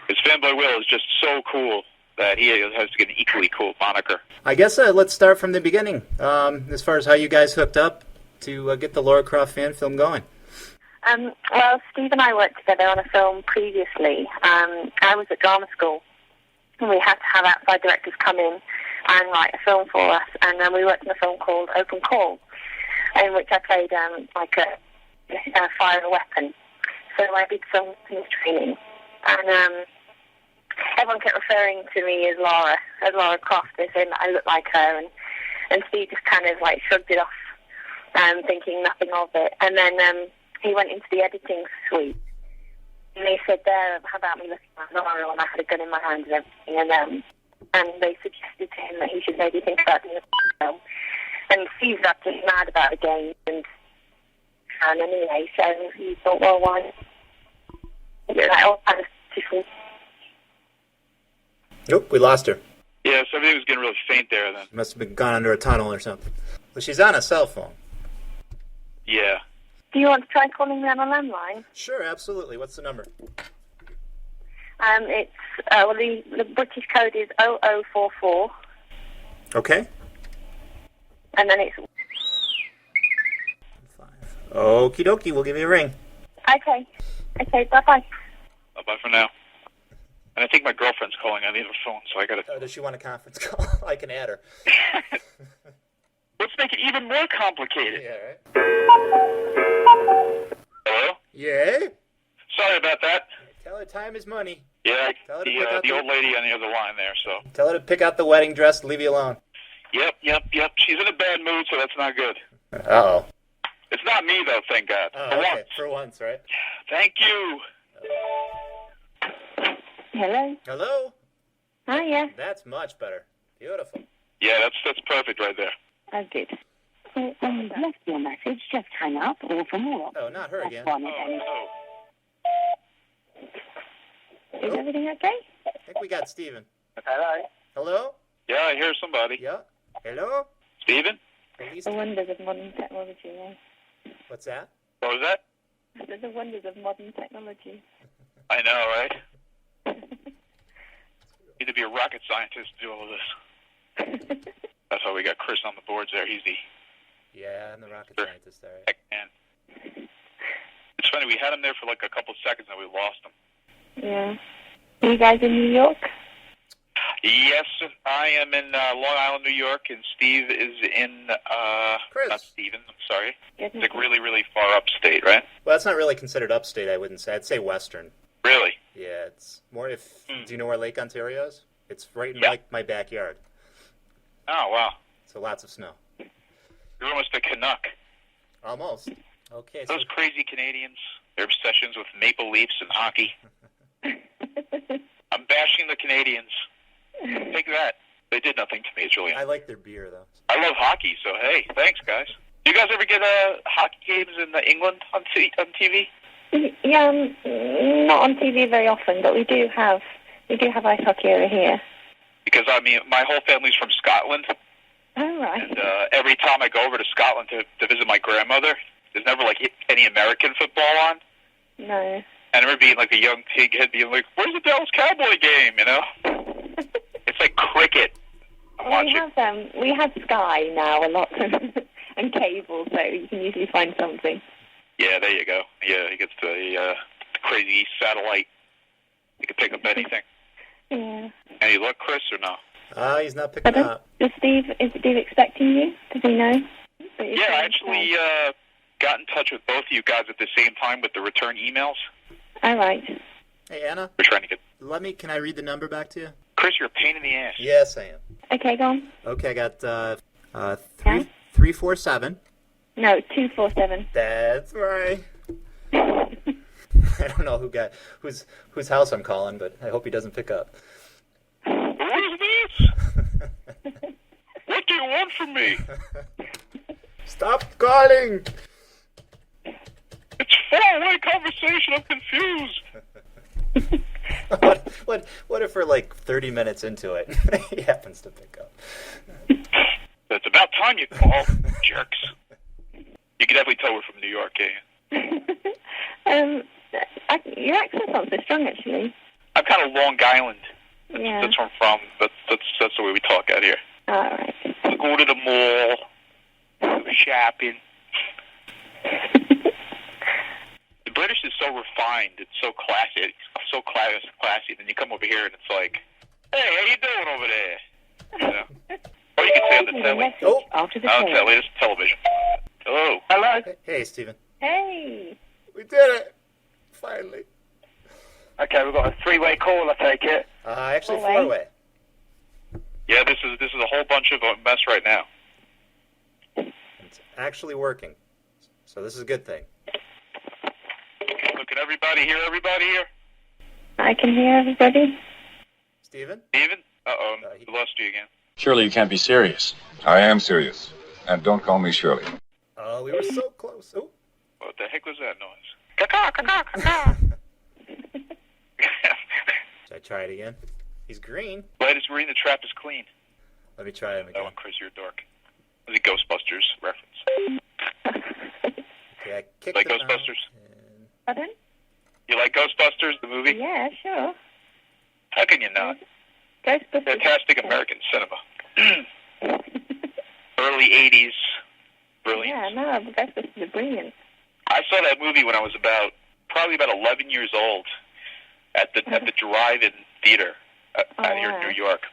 Because Fanboy Will is just so cool that he has to get an equally cool moniker. I guess let's start from the beginning. As far as how you guys hooked up to get the Lara Croft fan film going. Well, Steve and I worked together on a film previously. I was at drama school, and we had to have outside directors come in and write a film for us. And then we worked on a film called Open Call, in which I played like a fire a weapon. So I did some training, and everyone kept referring to me as Lara Croft. They said that I looked like her, and Steve just kind of like shrugged it off, thinking nothing of it. And then he went into the editing suite, and they said there about me looking like Lara, and I had a gun in my hand and everything, and they suggested to him that he should maybe think about doing a film. And Steve's absolutely mad about the game, and anyway, so he thought, well, why? Like all kinds of different. Nope, we lost her. Yeah, so everything was getting really faint there then. Must have been gone under a tunnel or something. Well, she's on a cell phone. Yeah. Do you want to try calling me on a landline? Sure, absolutely. What's the number? It's well, the British code is 0044, Okay. and then it's Okie dokie, we'll give you a ring. okay. Bye bye. Bye for now. And I think my girlfriend's calling on the other phone, so I gotta... Oh, does she want a conference call? I can add her. Let's make it even more complicated. Yeah, right? Hello? Yeah? Sorry about that. Tell her time is money. Yeah, Tell her to pick out the old lady on the other line there, so... Tell her to pick out the wedding dress and leave you alone. Yep. She's in a bad mood, so that's not good. Uh-oh. It's not me, though, thank God. Oh, For okay. once. For once, right? Thank you. Hello? Hello? Hiya. That's much better. Beautiful. Yeah, that's perfect right there. Oh, good. So when you've left your message, just hang up, or for more options, Oh, not her press again. 1 at any Oh, Is everything okay? I think we got Steven. Hello? Hello? Yeah, I hear somebody. Yeah. Hello? Steven? The wonders of modern technology, eh? What's that? What was that? The wonders of modern technology. I know, right? Need to be a rocket scientist to do all of this. That's why we got Chris on the boards there. He's the Yeah, I'm the rocket scientist there. tech man. It's funny, we had him there for like a couple seconds and we lost him. Yeah. Are you guys in New York? Yes, I am in Long Island, New York, and Steve is in, not Steven, I'm sorry. It's like really, really far upstate, right? Well, that's not really considered upstate, I wouldn't say. I'd say western. Really? Yeah, it's more do you know where Lake Ontario is? It's right in my backyard. Oh, wow. So lots of snow. You're almost a Canuck. Almost. Okay. Those crazy Canadians, their obsessions with Maple Leafs and hockey. I'm bashing the Canadians. Take that. They did nothing to me, Julian. I like their beer, though. I love hockey, so hey, thanks, guys. Do you guys ever get hockey games in England on TV? Yeah, not on TV very often, but we do have ice hockey over here. Because, I mean, my whole family's from Scotland. Oh, right. And every time I go over to Scotland to visit my grandmother, there's never, like, any American football on. No. I remember being, like, a young pighead being like, where's the Dallas Cowboy game, you know? It's like cricket. We have Sky now a lot, and cable, so you can usually find something. Yeah, there you go. Yeah, he gets the crazy satellite. You can pick up anything. Yeah. Any luck, Chris, or no? He's not picking up. Is Steve expecting you? Does he know? Yeah, I actually got in touch with both of you guys at the same time with the return emails. All right. Hey, Anna. We're trying to get... Can I read the number back to you? Chris, you're a pain in the ass. Yes, I am. Okay, go on. Okay, I got 347. No, 247. That's right. I don't know whose house I'm calling, but I hope he doesn't pick up. What is this? What do you want from me? Stop calling! It's far-away conversation. I'm confused. What if we're like 30 minutes into it he happens to pick up? It's about time you call, jerks. You can definitely tell we're from New York, can't you? Your accent sounds so strong, actually. I'm kind of Long Island. Yeah. That's where I'm from. That's the way we talk out here. All right. We go to the mall, go shopping. The British is so refined. It's so classy. It's so classy. Then you come over here and it's like, hey, how you doing over there? You know? Or you can say on the telly. Telly. It's television. Hello. Hello. Hey, Stephen. Hey. We did it. Finally. Okay, we've got a three-way call, I take it. Actually, four-way. Yeah, this is a whole bunch of a mess right now. It's actually working. So this is a good thing. Look, can everybody hear everybody here? I can hear everybody. Stephen? Steven? Uh-oh, we lost you again. Surely you can't be serious. I am serious. And don't call me Shirley. Oh, we were so close. Oh. What the heck was that noise? Caw, caw, caw, caw. Should I try it again? He's green. Light is green, the trap is clean. Let me try him again. That one, Chris, you're dark. It was a Ghostbusters reference. Okay, I kicked like it Ghostbusters? Pardon? You like Ghostbusters, the movie? Yeah, sure. How can you not? Ghostbusters. Fantastic American cinema. Early 80s. Brilliant. Yeah, no, but Ghostbusters are brilliant. I saw that movie when I was probably about 11 years old at the drive-in theater out here in New York.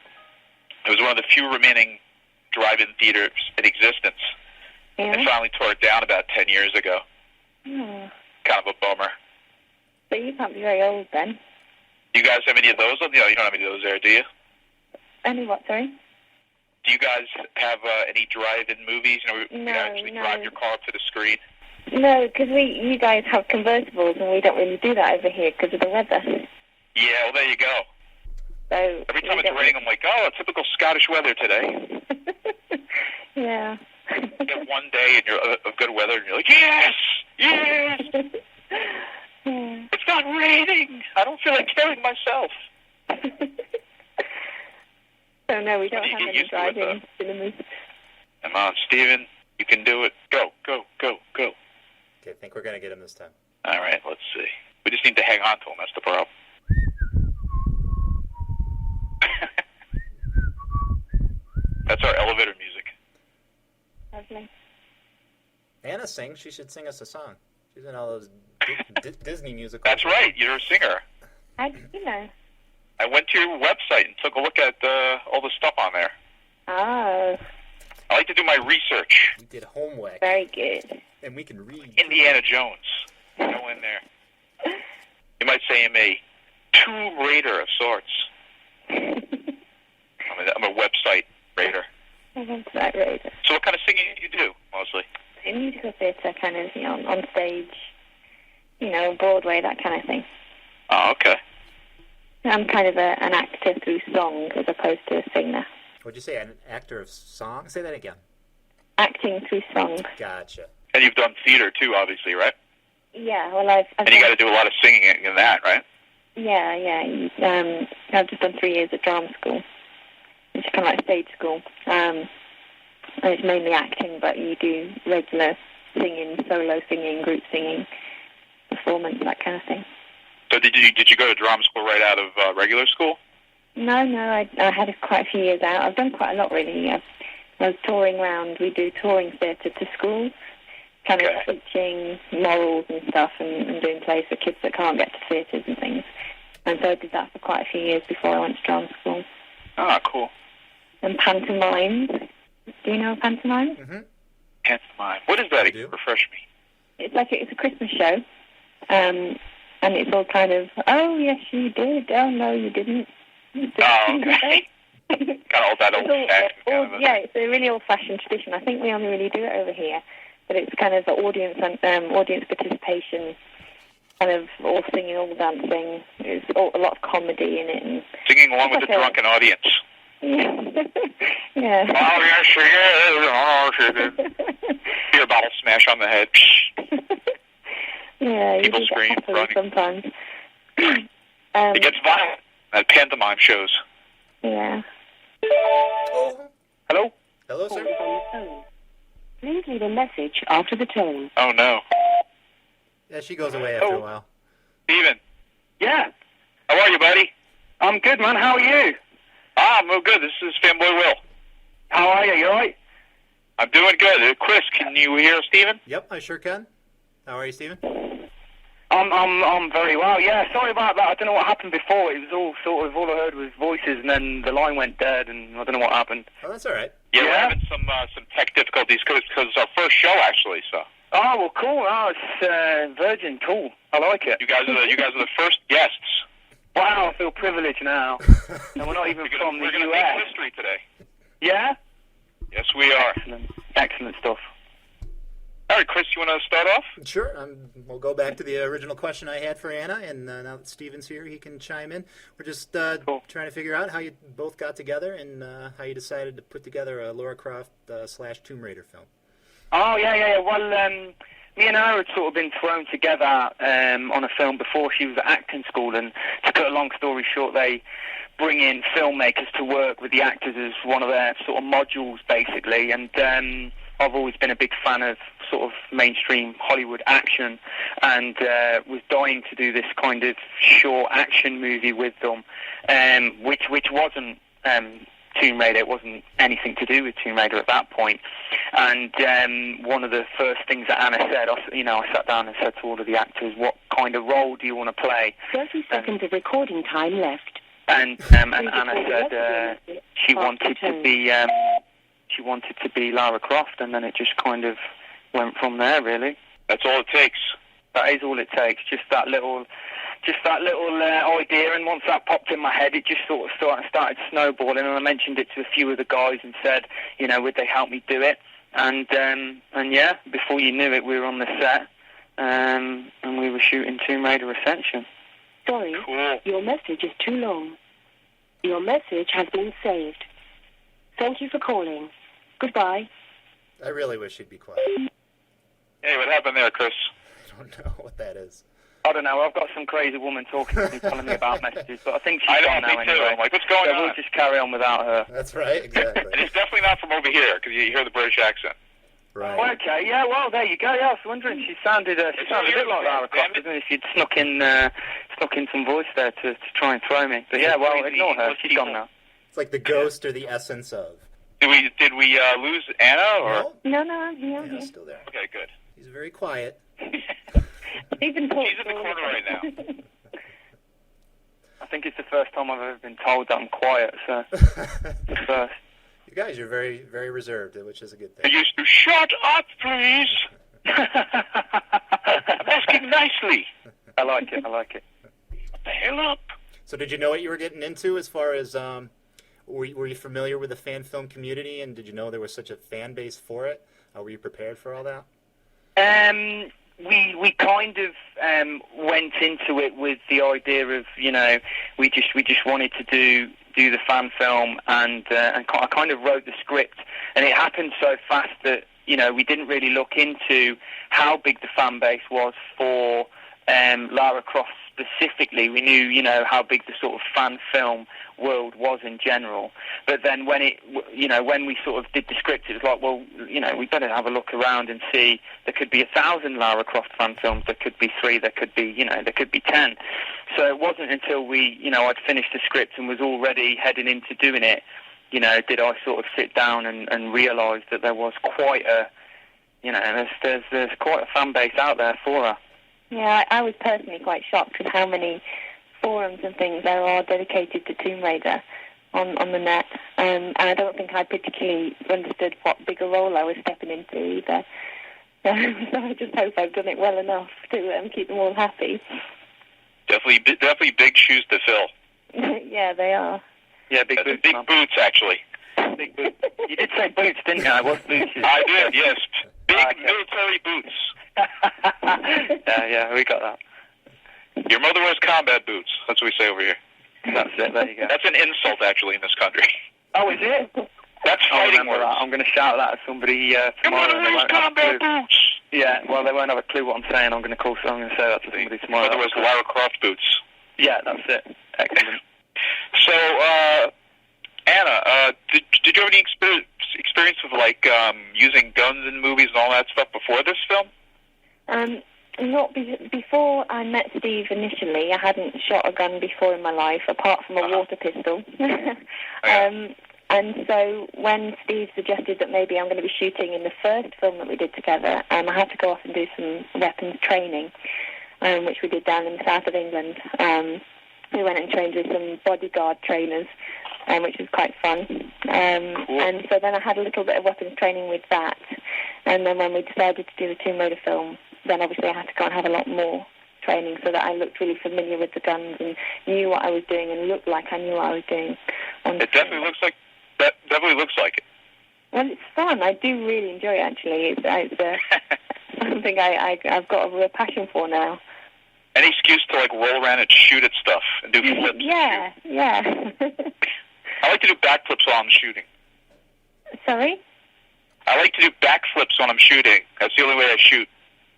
It was one of the few remaining drive-in theaters in existence. Yeah. They finally tore it down about 10 years ago. Oh. Kind of a bummer. But you can't be very old then. Do you guys have any of those? You don't have any of those there, do you? Any what, sorry? Do you guys have any drive-in movies? You No, actually drive your car up to the screen? No, because you guys have convertibles and we don't really do that over here because of the weather. Yeah, well, there you go. So every time it's raining, I'm like, oh, typical Scottish weather today. Yeah. You get one day and you're of good weather and you're like, yes, yes. Yeah. It's not raining. I don't feel like killing myself. So no, we don't You have get any used to it, driving cinemas. Come on, Steven. You can do it. Go, go, go, go. Okay, I think we're going to get him this time. All right, let's see. We just need to hang on to him. That's the problem. That's our elevator music. Lovely. Anna sings. She should sing us a song. She's in all those Disney musicals. That's right. You're a singer. How do you know? I went to your website and took a look at all the stuff on there. Oh. I like to do my research. We did homework. Very good. And we can read. Indiana Jones. Go in there. You might say I'm a Tomb Raider of sorts. I'm a website raider. A website raider. So what kind of singing do you do, mostly? In musical theatre, kind of, on stage, Broadway, that kind of thing. Oh, okay. I'm kind of an actor through song as opposed to a singer. What'd you say, an actor of song? Say that again. Acting through song. Gotcha. And you've done theater, too, obviously, right? Yeah, well, I've and you got to do a lot of singing in that, right? Yeah. I've just done 3 years at drama school, which is kind of like stage school. And it's mainly acting, but you do regular singing, solo singing, group singing, performance, that kind of thing. So did you go to drama school right out of regular school? No, I had quite a few years out. I've done quite a lot, really. I was touring around. We do touring theatre to schools, kind of teaching morals and stuff and doing plays for kids that can't get to theatres and things. And so I did that for quite a few years before I went to drama school. Ah, cool. And pantomimes. Do you know pantomimes? Mm-hmm. Pantomime. What is that? Refresh me. It's a Christmas show. And it's all kind of, oh, yes, you did. Oh, no, you didn't. Oh, okay. Kind of that old-fashioned. Yeah, it's a really old-fashioned tradition. I think we only really do it over here. But it's kind of audience participation, kind of all singing, all dancing. There's a lot of comedy in it. And singing along with the drunken audience. Yeah. Yeah. Oh, yes, she is. Oh, she did. Beer bottle smash on the head. Yeah, people scream, running. Sometimes. It gets violent at pantomime shows. Yeah. Hello? Hello, sir. Please leave a message after the tone. Oh, no. Yeah, she goes away after a while. Steven. Yeah. How are you, buddy? I'm good, man. How are you? I'm real good. This is Fanboy Will. How are you? You alright? I'm doing good. Chris, can you hear Steven? Yep, I sure can. How are you, Steven? I'm very well. Yeah, sorry about that. I don't know what happened before. It was all I heard was voices, and then the line went dead, and I don't know what happened. Oh, that's all right. Yeah, we're having some tech difficulties because it's our first show, actually. So. Oh well, cool. Oh, it's Virgin. Cool. I like it. You guys are the first guests. Wow, I feel privileged now. And we're not even from the US. We're going to make history today. Yeah. Yes, we are. Excellent stuff. All right, Chris, you want to start off? Sure. We'll go back to the original question I had for Anna, and now that Steven's here, he can chime in. We're just trying to figure out how you both got together and how you decided to put together a Lara Croft / Tomb Raider film. Oh, yeah. Well, me and her had sort of been thrown together on a film before she was at acting school, and to cut a long story short, they bring in filmmakers to work with the actors as one of their sort of modules, basically, and I've always been a big fan of sort of mainstream Hollywood action, and was dying to do this kind of short action movie with them, which wasn't Tomb Raider. It wasn't anything to do with Tomb Raider at that point. And one of the first things that Anna said, I sat down and said to all of the actors, "What kind of role do you want to play?" 30 seconds of recording time left. And Anna said she wanted to be Lara Croft, and then it just kind of went from there, really. That's all it takes. That is all it takes. Just that little idea, and once that popped in my head, it just sort of started snowballing, and I mentioned it to a few of the guys and said, would they help me do it? And yeah, before you knew it, we were on the set, and we were shooting Tomb Raider Ascension. Sorry, cool. Your message is too long. Your message has been saved. Thank you for calling. Goodbye. I really wish she'd be quiet. Hey, what happened there, Chris? I don't know what that is. I don't know. I've got some crazy woman talking to me, telling me about messages, but I think she's gone now me too. anyway. I'm like, what's going so on? We'll just carry on without her. That's right, exactly. And it's definitely not from over here, because you hear the British accent. Right. Oh, okay, yeah, well, there you go. Yeah, I was wondering. She sounded a bit like Lara Croft, didn't it? She'd snuck in some voice there to try and throw me. But yeah, well, ignore her. She's gone now. It's like the ghost or the essence of. Did we lose Anna, or? No, I'm here. Yeah, still there. Okay, good. He's very quiet. Even She's in the corner right now. I think it's the first time I've ever been told that I'm quiet, so the first. You guys are very, very reserved, which is a good thing. I used to shut up, please. I'm asking nicely. I like it. Shut the hell up. So did you know what you were getting into as far as, were you familiar with the fan film community, and did you know there was such a fan base for it? Were you prepared for all that? We kind of went into it with the idea of, we just wanted to do the fan film, and I kind of wrote the script, and it happened so fast that we didn't really look into how big the fan base was for Lara Croft specifically. We knew how big the sort of fan film world was in general, but then when when we sort of did the script, it was like, well, we better have a look around and see. There could be 1,000 Lara Croft fan films, there could be 3, there could be there could be 10. So it wasn't until I'd finished the script and was already heading into doing it, did I sort of sit down and realise that there was quite a there's quite a fan base out there for her. Yeah, I was personally quite shocked at how many forums and things there are dedicated to Tomb Raider on the net, and I don't think I particularly understood what bigger role I was stepping into either. So I just hope I've done it well enough to keep them all happy. Definitely big shoes to fill. Yeah, they are. Yeah, big boots. Big boots, actually. Big boots. You did say boots, didn't you? What boots? I did, yes. Big military boots. Yeah, we got that. Your mother wears combat boots. That's what we say over here. That's it. There you go. That's an insult, actually, in this country. Oh, is it? That's fighting words. I'm going to shout that at somebody tomorrow. Your mother wears combat boots. Yeah, well, they won't have a clue what I'm saying. I'm going to say that to somebody tomorrow. Your mother wears Lara Croft boots. Yeah, that's it. Excellent. So, Anna, did you have any experience with using guns in movies and all that stuff before this film? Not before I met Steve initially. I hadn't shot a gun before in my life, apart from a water pistol. And so when Steve suggested that maybe I'm going to be shooting in the first film that we did together, I had to go off and do some weapons training, which we did down in the south of England. We went and trained with some bodyguard trainers, which was quite fun. And so then I had a little bit of weapons training with that. And then when we decided to do the Tomb Raider film, then obviously I had to go and have a lot more training so that I looked really familiar with the guns and knew what I was doing and looked like I knew what I was doing. It definitely looks like it. Well, it's fun. I do really enjoy it, actually. It's something I've got a real passion for now. Any excuse to roll around and shoot at stuff and do flips. Yeah. I like to do backflips while I'm shooting. Sorry? I like to do backflips when I'm shooting. That's the only way I shoot.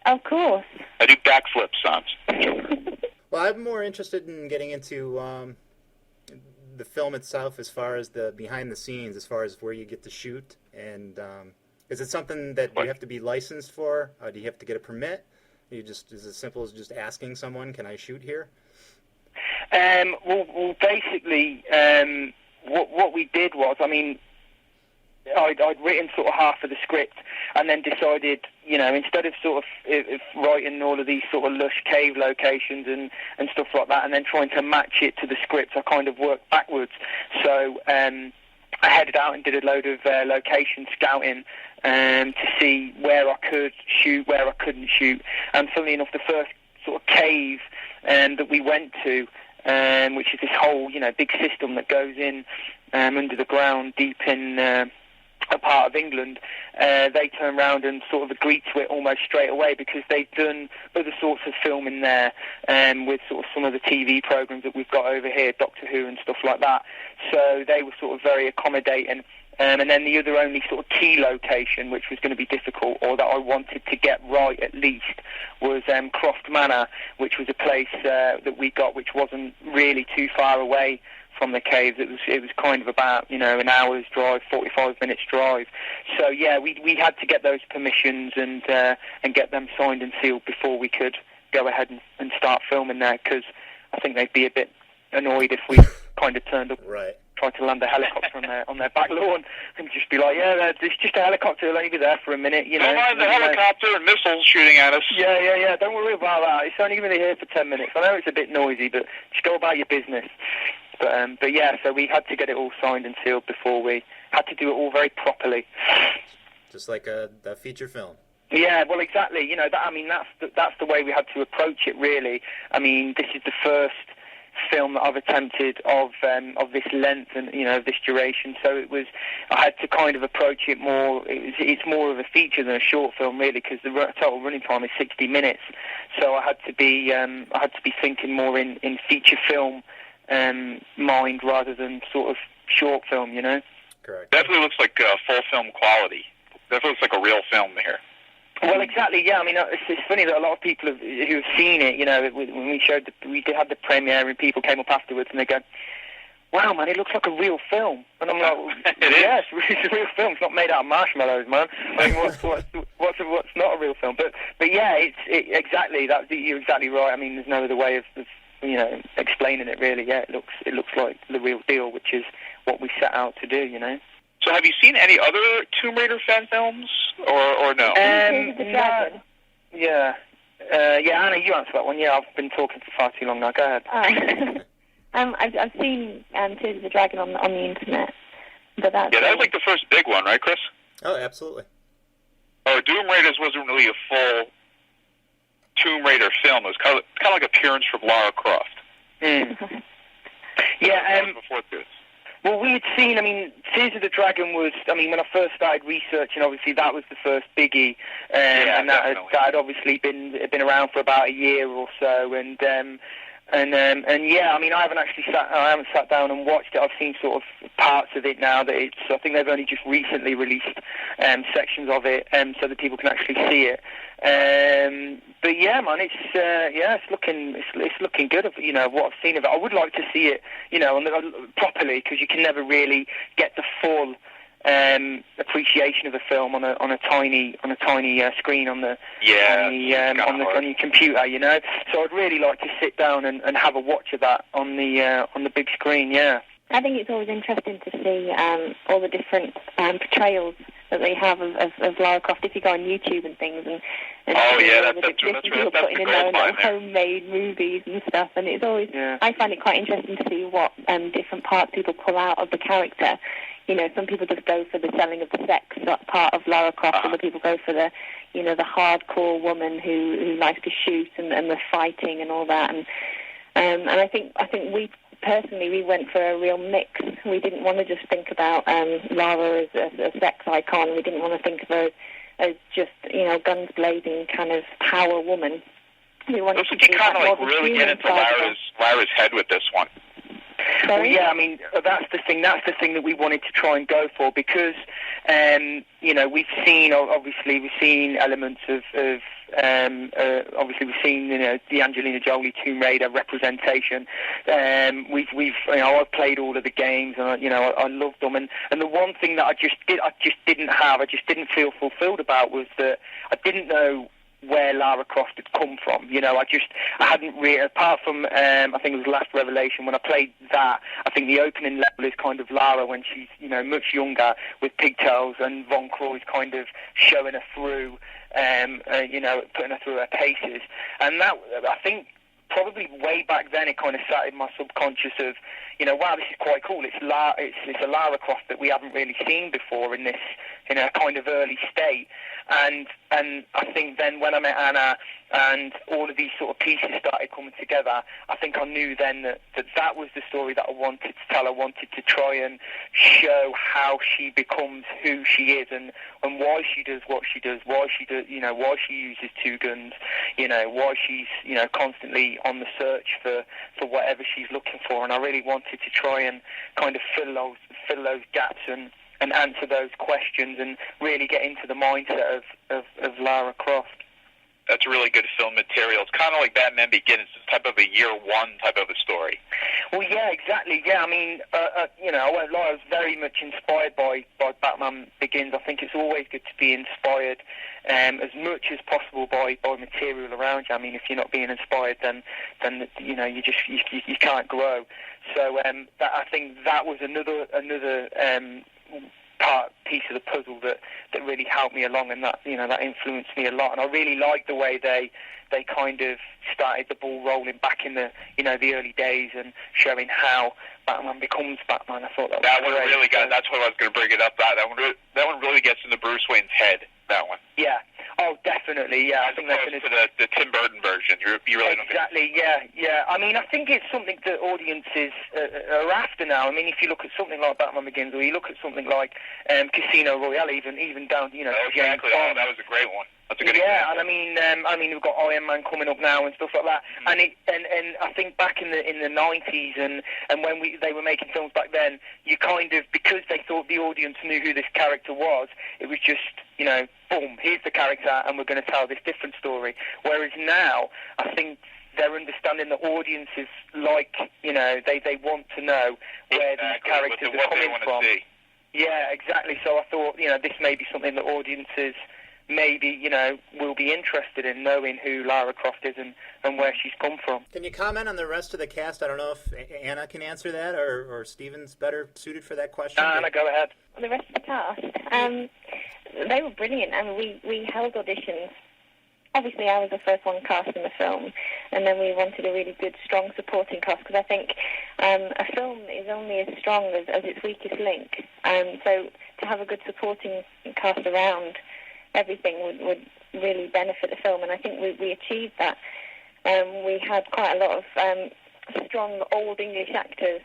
Of course. I do backflips, Sans. Well, I'm more interested in getting into the film itself as far as the behind the scenes, as far as where you get to shoot. And is it something that you have to be licensed for? Do you have to get a permit? Is it as simple as just asking someone, can I shoot here? Well, basically, what we did was, I'd written sort of half of the script and then decided, instead of sort of writing all of these sort of lush cave locations and stuff like that and then trying to match it to the script, I kind of worked backwards. So I headed out and did a load of location scouting to see where I could shoot, where I couldn't shoot. And funnily enough, the first sort of cave that we went to, which is this whole, big system that goes in under the ground deep in a part of England, they turned around and sort of agreed to it almost straight away because they've done other sorts of filming there with sort of some of the TV programs that we've got over here, Doctor Who and stuff like that. So they were sort of very accommodating And then the other only sort of key location, which was going to be difficult, or that I wanted to get right at least, was Croft Manor, which was a place that we got, which wasn't really too far away from the caves. It was kind of about, you know, an hour's drive, 45 minutes drive. So yeah, we had to get those permissions and get them signed and sealed before we could go ahead and start filming there, because I think they'd be a bit annoyed if we kind of turned up, tried to land a helicopter on their back lawn, and just be like, yeah, it's just a helicopter, it'll only be there for a minute, you know. Don't mind the helicopter and missiles shooting at us. Yeah, don't worry about that. It's only going to be here for 10 minutes. I know it's a bit noisy, but just go about your business. But yeah, so we had to get it all signed and sealed before we had to do it all very properly. Just like a feature film. Yeah, well, exactly. You know, that's the way we had to approach it, really. I mean, this is the first film that I've attempted of this length and, you know, this duration. So I had to kind of approach it more. It's more of a feature than a short film, really, because the total running time is 60 minutes. So I had to be thinking more in feature film mind rather than sort of short film, you know. Correct. Definitely looks like full film quality. Definitely looks like a real film here. Well, exactly. Yeah, I mean, it's funny that a lot of people who have seen it, you know, when we had the premiere and people came up afterwards and they go, "Wow, man, it looks like a real film." And I'm like, "Yeah, it's a real film. It's not made out of marshmallows, man. I mean, what's not a real film?" But yeah, exactly. You're exactly right. I mean, there's no other way of you know, explaining it, really. Yeah, it looks like the real deal, which is what we set out to do, you know. So have you seen any other Tomb Raider fan films, or no? Yeah, Anna, you answer that one. Yeah, I've been talking for far too long now. Go ahead. I've seen Tears of the Dragon on the internet, but that was like the first big one, right, Chris? Oh, absolutely. Oh, Doom Raiders wasn't really a full Tomb Raider film. It was kind of like appearance from Lara Croft. Yeah, before this. Well, we had seen, I mean, Tears of the Dragon was, I mean, when I first started researching, obviously that was the first biggie, and that had obviously been around for about a year or so, and yeah, I mean, I haven't sat down and watched it. I've seen sort of parts of it now that I think they've only just recently released sections of it, so that people can actually see it. But yeah, man, it's looking good. You know, what I've seen of it. I would like to see it, you know, properly, because you can never really get the full appreciation of a film on a tiny screen on your computer, you know. So I'd really like to sit down and have a watch of that on the big screen. Yeah. I think it's always interesting to see all the different portrayals that they have of Lara Croft. If you go on YouTube and things, and that's people putting in their own homemade movies and stuff, and it's always I find it quite interesting to see what different parts people pull out of the character. You know, some people just go for the selling of the sex part of Lara Croft, other people go for the hardcore woman who likes to shoot and the fighting and all that, and I think we went for a real mix. We didn't want to just think about Lara as a sex icon. We didn't want to think of her as just, you know, guns blazing kind of power woman. We wanted to kind of like really get into Lara's head with this one. Well, yeah, I mean, that's the thing that we wanted to try and go for, because, you know, we've seen elements of obviously we've seen, you know, the Angelina Jolie Tomb Raider representation. I've played all of the games, and I loved them. And the one thing that I just didn't feel fulfilled about was that I didn't know where Lara Croft had come from. You know, I hadn't really, apart from, I think it was Last Revelation, when I played that, I think the opening level is kind of Lara when she's, you know, much younger with pigtails, and Von Croy's kind of showing her through, you know, putting her through her paces. And that, I think, probably way back then, it kind of sat in my subconscious of, you know, wow, this is quite cool. It's a Lara Croft that we haven't really seen before in a kind of early state. And I think then when I met Anna and all of these sort of pieces started coming together, I think I knew then that was the story that I wanted to tell. I wanted to try and show how she becomes who she is, and why she does what she does, why she uses two guns, you know, why she's, you know, constantly on the search for whatever she's looking for. And I really wanted to try and kind of fill those gaps and answer those questions and really get into the mindset of Lara Croft. That's really good film material. It's kind of like Batman Begins, it's type of a year one type of a story. Well, yeah, exactly. Yeah, I mean, you know, I won't lie, I was very much inspired by Batman Begins. I think it's always good to be inspired as much as possible by material around you. I mean, if you're not being inspired, then you know, you can't grow. So I think that was another piece of the puzzle that really helped me along, and that, you know, that influenced me a lot. And I really liked the way they kind of started the ball rolling back in the, you know, the early days and showing how Batman becomes Batman. I thought that one really got. That's what I was going to bring it up. That one really gets into Bruce Wayne's head. That one. Yeah. Oh, definitely. Yeah. As opposed to the Tim Burton version. You really don't. Exactly. Yeah. I mean, I think it's something that audiences are after now. I mean, if you look at something like Batman Begins, or you look at something like Casino Royale, even down, you know. Oh, exactly. Oh, that was a great one. That's a good example. And I mean, we've got Iron Man coming up now and stuff like that. And I think back in the 90s and when they were making films back then, you kind of, because they thought the audience knew who this character was, it was just, you know, boom, here's the character and we're going to tell this different story. Whereas now, I think they're understanding that audiences like, you know, they want to know where these characters are coming from. Yeah, exactly. So I thought, you know, this may be something that audiences maybe, you know, will be interested in knowing who Lara Croft is and where she's come from. Can you comment on the rest of the cast? I don't know if Anna can answer that or Steven's better suited for that question. Anna, go ahead. The rest of the cast, they were brilliant. I mean, we held auditions. Obviously, I was the first one cast in the film, and then we wanted a really good, strong supporting cast, because I think a film is only as strong as its weakest link. So to have a good supporting cast around everything would really benefit the film, and I think we achieved that. We had quite a lot of strong old English actors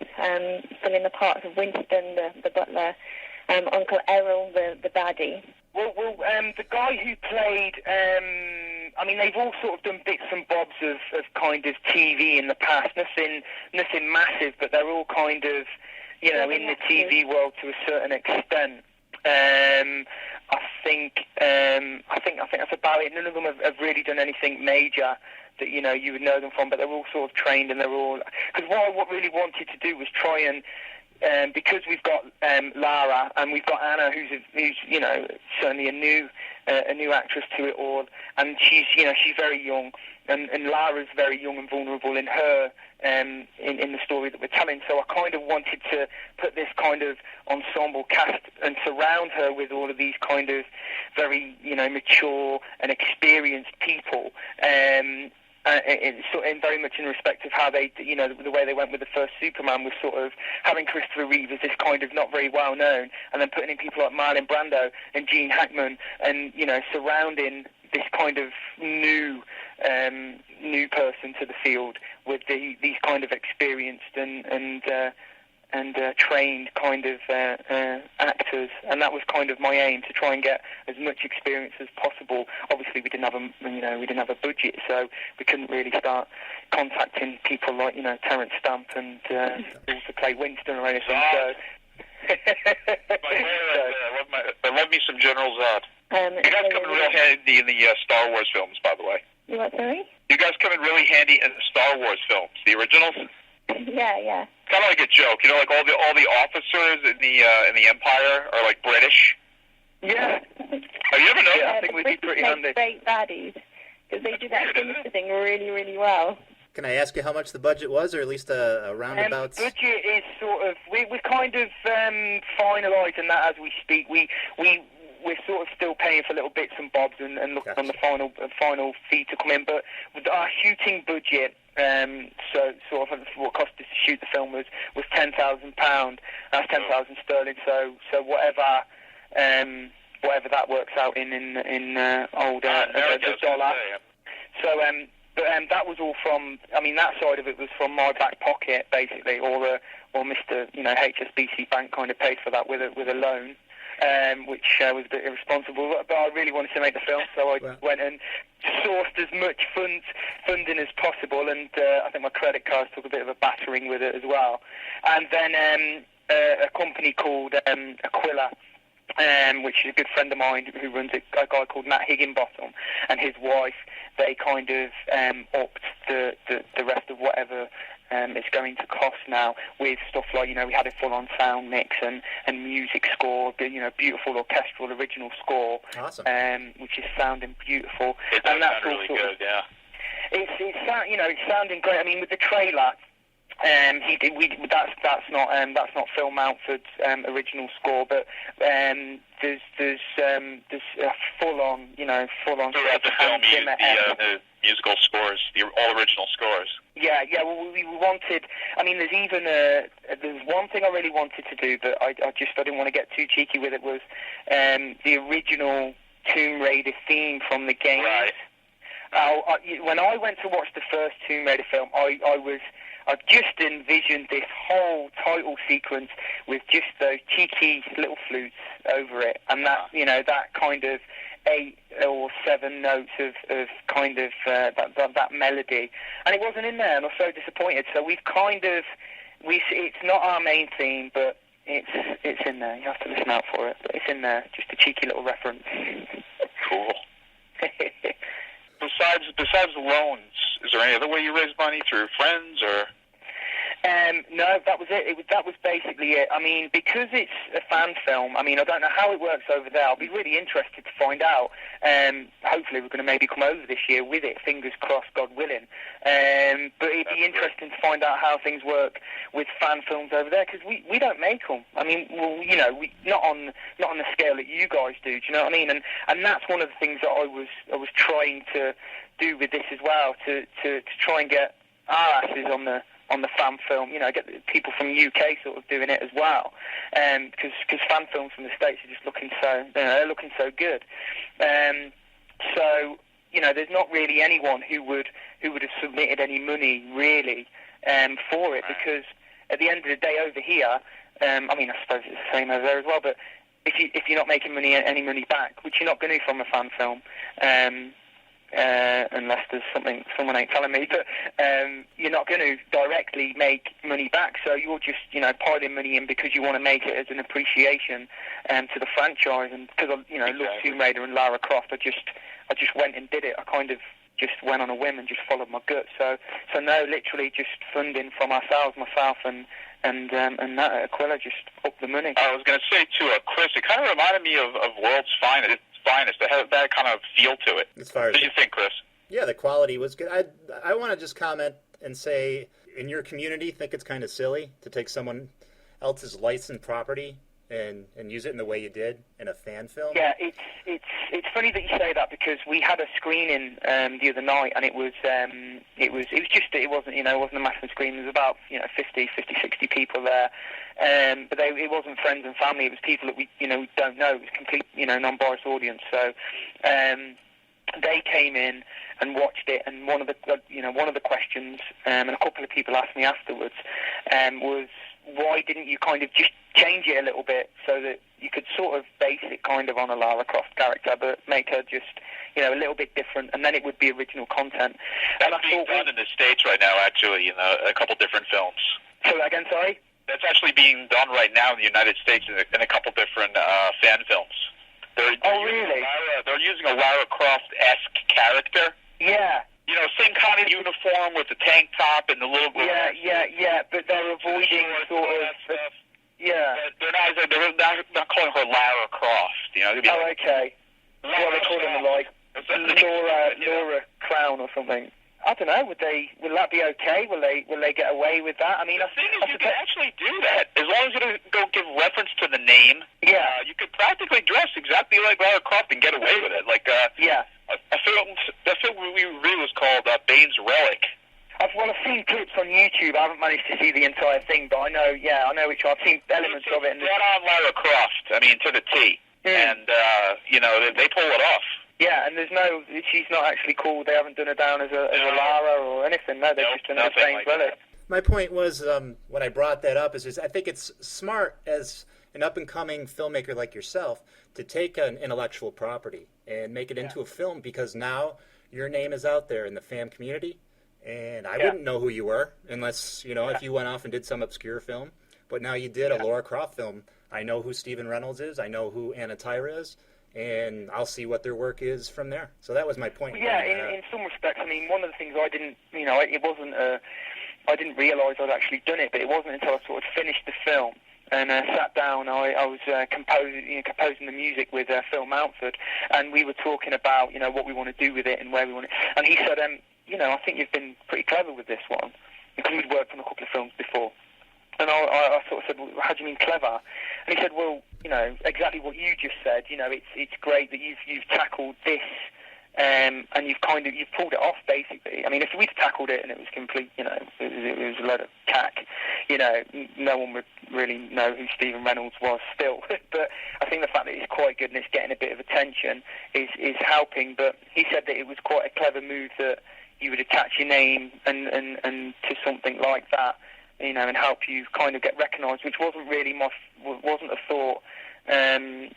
filling the parts of Winston, the butler, Uncle Errol, the baddie. Well, the guy who played, I mean, they've all sort of done bits and bobs of kind of TV in the past. Nothing massive, but they're all kind of, you know, in the TV world to a certain extent. I think that's about it. None of them have really done anything major that, you know, you would know them from, but they're all sort of trained, and they're all, because what I really wanted to do was try and because we've got Lara and we've got Anna, who's you know, certainly a new actress to it all, and she's very young, and Lara's very young and vulnerable in her in the story that we're telling. So I kind of wanted to put this kind of ensemble cast and surround her with all of these kind of very, you know, mature and experienced people. And very much in respect of how they, you know, the way they went with the first Superman was sort of having Christopher Reeve as this kind of not very well known, and then putting in people like Marlon Brando and Gene Hackman, and, you know, surrounding this kind of new person to the field with these kind of experienced and trained kind of actors, and that was kind of my aim, to try and get as much experience as possible. Obviously, we didn't have a budget, so we couldn't really start contacting people like, you know, Terence Stamp and to play Winston or anything. So. I love me some General Zod. You guys come in real handy in the Star Wars films, by the way. You what, sorry? You guys come in really handy in the Star Wars films, the originals. Yeah. Kind of like a joke, you know, like all the officers in the Empire are like British. Yeah. Have you ever noticed? I think we'd be pretty handy. Great baddies, because they do that sinister thing really, really well. Can I ask you how much the budget was, or at least a roundabout? Budget is sort of, we're kind of finalising that as we speak. We're sort of still paying for little bits and bobs and looking on the final fee to come in. But with our shooting budget, so sort of what cost us to shoot the film was £10,000. That's 10,000 sterling. So whatever that works out in old the dollar. So but that was all from, I mean, that side of it was from my back pocket, basically, or Mr. You know, HSBC Bank kind of paid for that with a loan, which was a bit irresponsible. But I really wanted to make the film, so I went and sourced as much funding as possible, and I think my credit cards took a bit of a battering with it as well. And then a company called Aquila which is a good friend of mine who runs a guy called Matt Higginbottom, and his wife. They kind of upped the rest of whatever it's going to cost now with stuff like, we had a full-on sound mix and music score, beautiful orchestral original score. Awesome. Which is sounding beautiful. It does sound really good, yeah. It's sounding great. I mean, with the trailer, that's not Phil Mountford's original score, but there's a full-on throughout the film, the musical scores, the all original scores. Yeah. Well, we wanted. I mean, there's one thing I really wanted to do, but I didn't want to get too cheeky with it. Was the original Tomb Raider theme from the game. Right. When I went to watch the first Tomb Raider film, I just envisioned this whole title sequence with just those cheeky little flutes over it, and that kind of 8 or 7 notes of kind of that melody, and it wasn't in there, and I was so disappointed. So it's not our main theme, but it's in there. You have to listen out for it, but it's in there. Just a cheeky little reference. Cool. Besides loans, is there any other way you raise money through friends or? No, that was it. That was basically it. I mean, because it's a fan film, I mean, I don't know how it works over there. I'll be really interested to find out. Hopefully we're going to maybe come over this year with it, fingers crossed, God willing. But it'd be interesting to find out how things work with fan films over there, because we don't make them. I mean, we not on the scale that you guys do. Do you know what I mean? And that's one of the things that I was trying to do with this as well, to try and get our asses on the fan film, get the people from the UK sort of doing it as well, because fan films from the States are just looking so good. So there's not really anyone who would have submitted any money really for it, because at the end of the day over here, I mean, I suppose it's the same over there as well, but if you're not making any money back, which you're not going to from a fan film, unless there's someone ain't telling me, but you're not going to directly make money back, so you're just piling money in because you want to make it as an appreciation to the franchise. And because I love Tomb Raider and Lara Croft, I just went and did it. I kind of just went on a whim and just followed my gut. So no, literally just funding from myself and that Aquila just upped the money. I was going to say to Chris, it kind of reminded me of World's Finest. It had that kind of feel to it. As far as what do you think, Chris? Yeah, the quality was good. I want to just comment and say, in your community, think it's kind of silly to take someone else's licensed property and use it in the way you did in a fan film. Yeah, it's funny that you say that, because we had a screening the other night, and it wasn't a massive screening. There was about 50, 60 people there. But it wasn't friends and family. It was people that we don't know. It was a complete non-biased audience. So they came in and watched it, and one of the questions, and a couple of people asked me afterwards, was, why didn't you kind of just change it a little bit so that you could sort of base it kind of on a Lara Croft character, but make her just a little bit different, and then it would be original content. That's being done in the States right now, actually, a couple different films. Say that again, sorry? That's actually being done right now in the United States in a couple different fan films. Really? They're using a Lara Croft-esque character. Yeah. Same kind of uniform with the tank top and the little... Yeah, but they're avoiding sort of... stuff. Yeah. They're not calling her Lara Croft, okay. What are they calling her, like Laura Crown or something? I don't know. Will that be okay? Will they get away with that? I mean, the thing is, you can actually do that as long as you don't give reference to the name. Yeah. You could practically dress exactly like Lara Croft and get away with it. Like a film we reviewed was called Bane's Relic. I've seen clips on YouTube. I haven't managed to see the entire thing, but I know which one. I've seen elements of it. And dead on Lara Croft. I mean, to the T. And they pull it off. Yeah, and she's not actually called, they haven't done her down as a Lara or anything, no, they've just done the same Relic. My point was, when I brought that up, is just, I think it's smart as an up-and-coming filmmaker like yourself to take an intellectual property and make it into a film, because now your name is out there in the fan community, and I wouldn't know who you were unless, if you went off and did some obscure film, but now you did a Lara Croft film. I know who Stephen Reynolds is, I know who Anna Tyrie is, and I'll see what their work is from there. So that was my point. Yeah, in some respects, I mean, one of the things I didn't, it wasn't, I didn't realise I'd actually done it, but it wasn't until I sort of finished the film and sat down, I was composing the music with Phil Mountford, and we were talking about, what we want to do with it and where we want it. And he said, I think you've been pretty clever with this one, because we'd worked on a couple of films before. And I sort of said, well, how do you mean clever? And he said, well, exactly what you just said. It's great that you've tackled this, and you've pulled it off, basically. I mean, if we'd tackled it and it was complete, it was a load of cack, no one would really know who Stephen Reynolds was still. But I think the fact that it's quite good and it's getting a bit of attention is helping. But he said that it was quite a clever move that you would attach your name and to something like that, and help you kind of get recognised, which wasn't really wasn't a thought in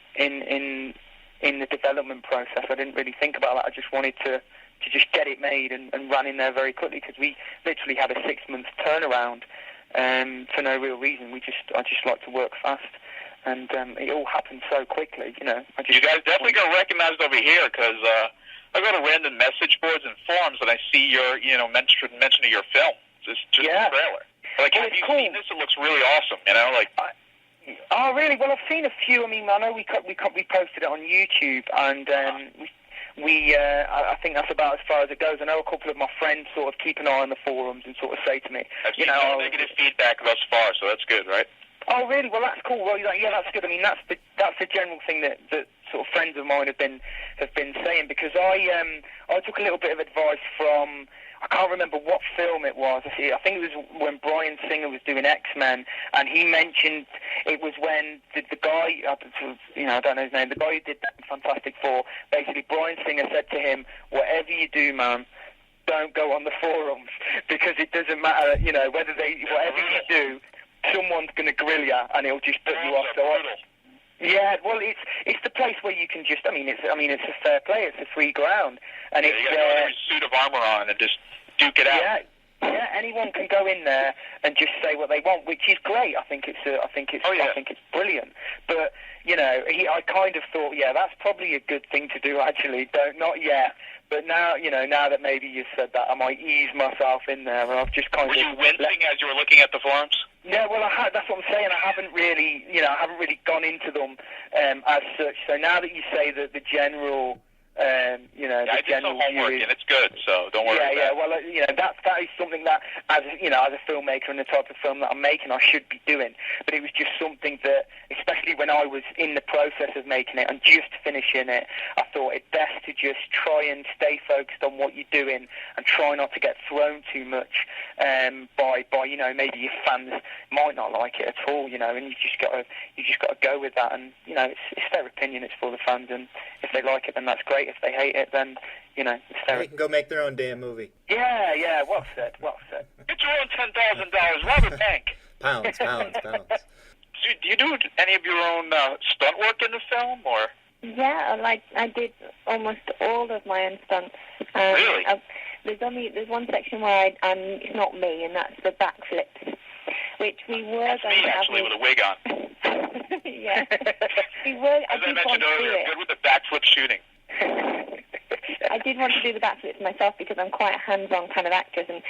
the development process. I didn't really think about that. I just wanted to just get it made and run in there very quickly, because we literally had a 6-month turnaround for no real reason. I just like to work fast, and it all happened so quickly. You guys definitely got recognized over here, because I go to random message boards and forums and I see your mention of your film. Just the trailer. Like, have you seen this? It looks really awesome. Oh, really? Well, I've seen a few. I mean, I know we posted it on YouTube, and I think that's about as far as it goes. I know a couple of my friends sort of keep an eye on the forums and sort of say to me, I've seen no negative feedback thus far, so that's good, right? Oh, really? Well, that's cool. Well, yeah, that's good. I mean, that's the general thing that sort of friends of mine have been saying, because I took a little bit of advice from, I can't remember what film it was. I think it was when Bryan Singer was doing X-Men, and he mentioned it was when the guy, I don't know his name, the guy who did Fantastic Four, basically Bryan Singer said to him, whatever you do, man, don't go on the forums, because it doesn't matter, whatever you do, someone's going to grill you, and it'll just put you off. Yeah, well, it's the place where you can just, it's a fair play, it's a free ground, and you got a suit of armor on and just duke it out. Yeah, anyone can go in there and just say what they want, which is great. I think it's brilliant. But I kind of thought, that's probably a good thing to do. Actually, not yet. But now, now that maybe you said that, I might ease myself in there, and I've just kind of. Were you wincing as you were looking at the forums? Yeah, well, that's what I'm saying. I haven't really gone into them as such. So now that you say that the general. I did some homework, and it's good, so don't worry about that. Well, that is something that, as a filmmaker and the type of film that I'm making, I should be doing. But it was just something that, especially when I was in the process of making it and just finishing it, I thought it best to just try and stay focused on what you're doing and try not to get thrown too much by maybe your fans might not like it at all, and you just got to go with that. And it's their opinion, it's for the fans, and if they like it, then that's great. If they hate it, then, it's fair. They can go make their own damn movie. Yeah, well said. Get your own $10,000, rob a bank. Pounds. Do you do any of your own stunt work in the film, or? Yeah, I did almost all of my own stunts. Really? There's one section where it's not me, and that's the backflips, which we were that's going me, to actually, with a wig on. Yeah. We were. As I mentioned earlier, I'm good with the backflip shooting. I did want to do the backflips myself because I'm quite a hands-on kind of actress, and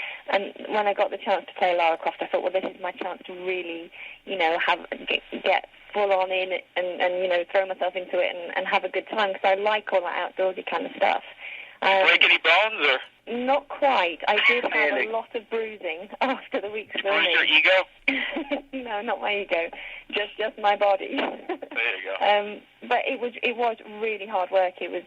when I got the chance to play Lara Croft, I thought, well, this is my chance to really, get full on in it and throw myself into it and have a good time, because I like all that outdoorsy kind of stuff. Break any bones, or? Not quite. I did have a lot of bruising after the week's filming. Bruise your ego? No, not my ego. Just my body. There you go. But it was really hard work. It looks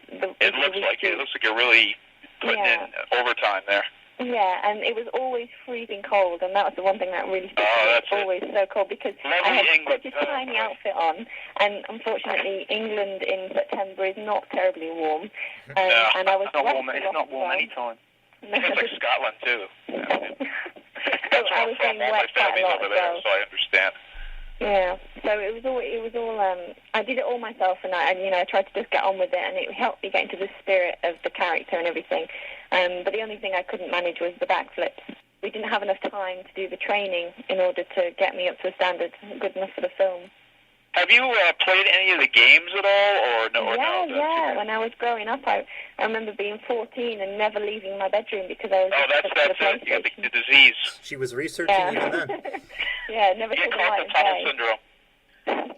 like you're really putting in overtime there. Yeah, and it was always freezing cold, and that was the one thing that really stuck to me. It was always so cold, because I had such a tiny outfit on, and unfortunately England in September is not terribly warm. And I was it's not warm any time. No. It's like Scotland too. That's I was being wet quite a lot over there, so I understand. Yeah, so it was all. I did it all myself, and I tried to just get on with it, and it helped me get into the spirit of the character and everything. But the only thing I couldn't manage was the backflips. We didn't have enough time to do the training in order to get me up to a standard good enough for the film. Have you played any of the games at all, or no? Or yeah, no? yeah. When I was growing up, I remember being 14 and never leaving my bedroom because I was. Oh, that's it. You got the disease. She was researching even then. Yeah, never You saw the caught light the tunnel of day. syndrome. From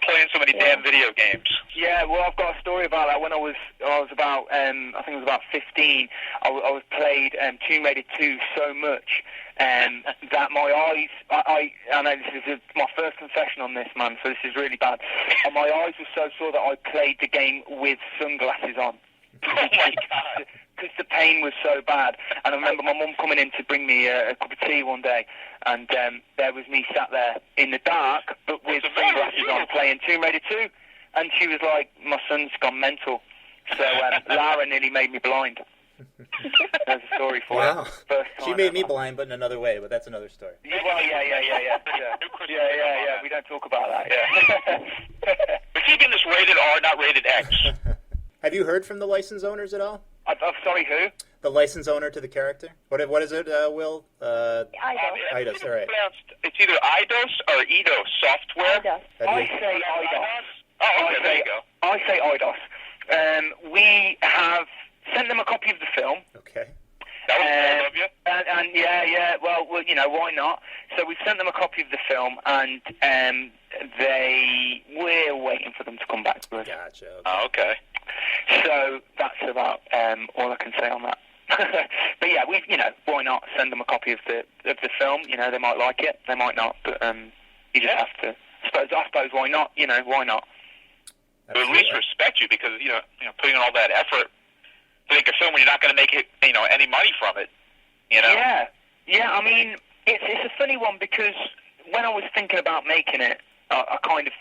playing so many damn video games. Yeah, well, I've got a story about that. When I was about, I think it was about 15, I was played Tomb Raider 2 so much that my eyes, I know this is my first confession on this, man, so this is really bad. And my eyes were so sore that I played the game with sunglasses on. Oh my God. Because the pain was so bad. And I remember my mum coming in to bring me a cup of tea one day, and there was me sat there in the dark, but with sunglasses on, playing Tomb Raider 2. And she was like, my son's gone mental. So Lara nearly made me blind. There's a story for Wow. it. First time She made ever. me blind, but in another way, but that's another story. Yeah, well, yeah. We don't talk about that, yeah. We're keeping this rated R, not rated X. Have you heard from the license owners at all? I'm sorry, who? The license owner to the character? What is it, Will? Eidos. Eidos, all right. It's either Eidos or Eidos software. Eidos. I say Eidos. Oh, okay, there you go. I say Eidos. We have sent them a copy of the film. Okay. That was bold of you. And yeah, well, you know, why not? So we've sent them a copy of the film, and we're waiting for them to come back to us. Gotcha. Okay. Oh, okay. So that's about all I can say on that. But yeah, why not send them a copy of the film? You know, they might like it, they might not, but you just have to. I suppose why not? You know, why not? But at least respect you because you know putting in all that effort to make a film when you're not going to make it, any money from it. You know. Yeah. I mean, it's a funny one because when I was thinking about making it, I kind of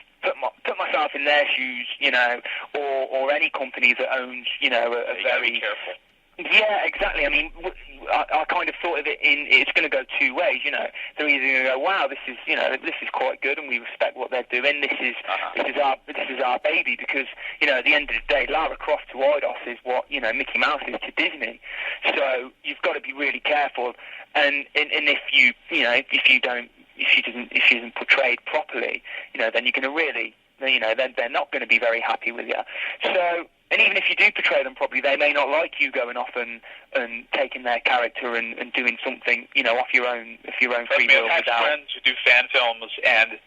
put myself in their shoes, or any company that owns, a very. Be careful. Yeah, exactly. I mean, I kind of thought of it it's going to go two ways, They're either going to go, wow, this is quite good, and we respect what they're doing. This is our baby, because at the end of the day, Lara Croft to Eidos is what Mickey Mouse is to Disney. So you've got to be really careful, and if she isn't portrayed properly, then you're going to really, they're not going to be very happy with you. So. And even if you do portray them properly, they may not like you going off and taking their character and doing something, off your own free will. I've had friends who do fan films, and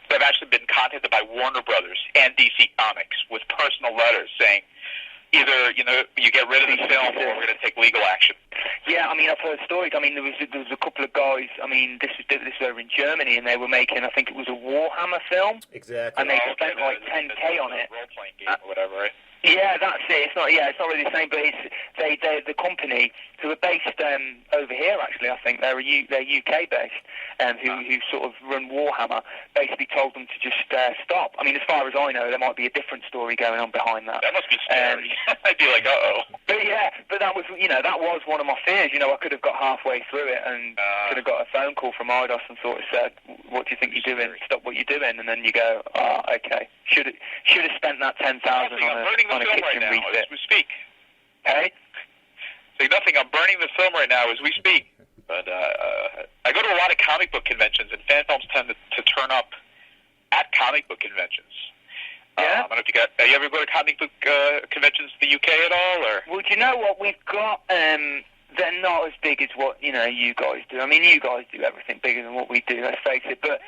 they've actually been contacted by Warner Brothers and DC Comics with personal letters saying, either you get rid of the film, or we're going to take legal action. Yeah, I mean, I've heard stories. I mean, there was a couple of guys. I mean, this was over in Germany, and they were making, I think it was a Warhammer film. Exactly. And they spent like $10K on it. Role playing game or whatever, right? Yeah, that's it. It's not really the same, but it's the company who are based over here. Actually, I think they're UK based, who sort of run Warhammer. Basically, told them to just stop. I mean, as far as I know, there might be a different story going on behind that. That must be scary. I'd be like, But that was one of my fears. I could have got halfway through it and could have got a phone call from Eidos and sort of said, "What do you think you're doing? Stop what you're doing." And then you go, "Oh, okay. Should have spent that $10,000 on a kitchen right now, refit." as we speak. Hey? Say nothing. I'm burning the film right now as we speak. But I go to a lot of comic book conventions, and fan films tend to turn up at comic book conventions. Yeah. I don't know if you ever go to comic book conventions in the UK at all, or? Well, do you know what we've got? They're not as big as what you guys do. I mean, you guys do everything bigger than what we do. Let's face it. But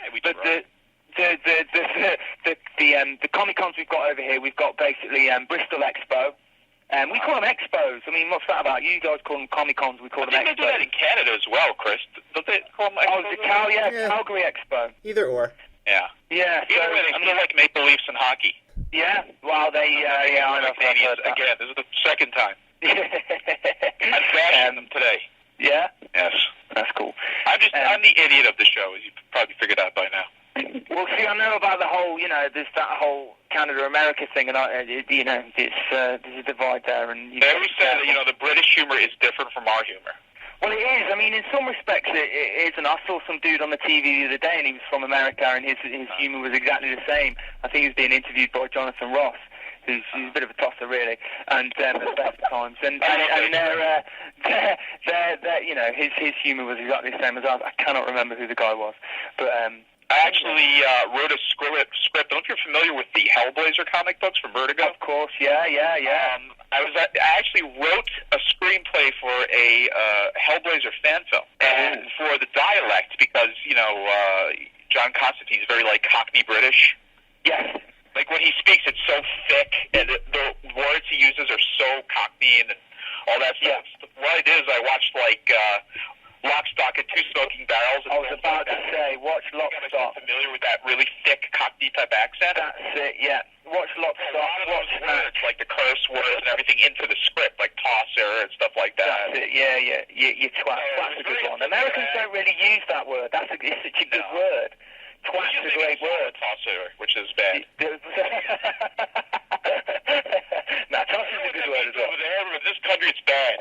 the Comic Cons we've got over here, we've got basically Bristol Expo. We call them expos. I mean, what's that about? You guys call them Comic Cons, we call them expos. They do that in Canada as well, Chris. Don't they call them expos? Oh, Calgary Expo. Either or. Yeah. Yeah. Either way, they still like Maple Leafs and hockey. Yeah. Well, I know. Canadians again. This is the second time. I'm bashing them today. Yeah. Yes. That's cool. I'm the idiot of the show, as you probably figured out by now. Well, see, I know about the whole, there's that whole Canada-America thing, and there's a divide there. And they always said that, the British humor is different from our humor. Well, it is. I mean, in some respects, it is. And I saw some dude on the TV the other day, and he was from America, and his humor was exactly the same. I think he was being interviewed by Jonathan Ross, who's a bit of a tosser, really, and at the best of times. And his humor was exactly the same as ours. I cannot remember who the guy was, but I actually wrote a script. I don't know if you're familiar with the Hellblazer comic books from Vertigo. Of course, yeah. I actually wrote a screenplay for a Hellblazer fan film, and for the dialect, because John Constantine's very like Cockney British. Yes. Like when he speaks, it's so thick, and the words he uses are so Cockney and all that stuff. Yeah. What I did is I watched like Lock, Stock, and Two Smoking Barrels. I was about to say, watch Lock, Stock. Familiar with that really thick Cockney type accent? That's it. Yeah. Watch Lock, Stock. A lot of those words, like the curse words and everything, into the script, like tosser and stuff like that. That's it. Yeah. You twat. Twat's a good one. Americans don't really use that word. It's such a good word. Twat's a great word. Tosser, which is bad. Nah, tosser's a good word as well. Over there, but in this country, it's bad.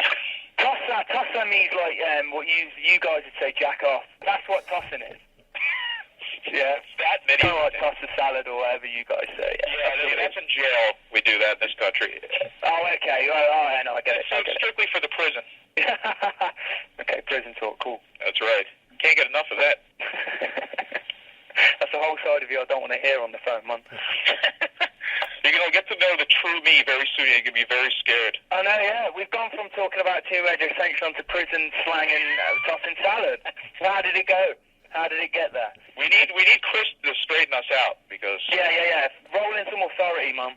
Tosser means like what you guys would say, jack off. That's what tossing is. Yeah, it's that many. Kind of like toss a salad or whatever you guys say. Yeah, that's in jail. We do that in this country. Oh, okay. I know. I get it. So strictly for the prison. Okay, prison talk. Cool. That's right. Can't get enough of that. That's the whole side of you I don't want to hear on the phone, man. You're going to get to know the true me very soon. You're going to be very scared. I know, yeah. We've gone from talking about Tomb Raider Ascension to prison slang and tossing salad. So how did it go? How did it get there? We need Chris to straighten us out, because... Yeah. Roll in some authority, man.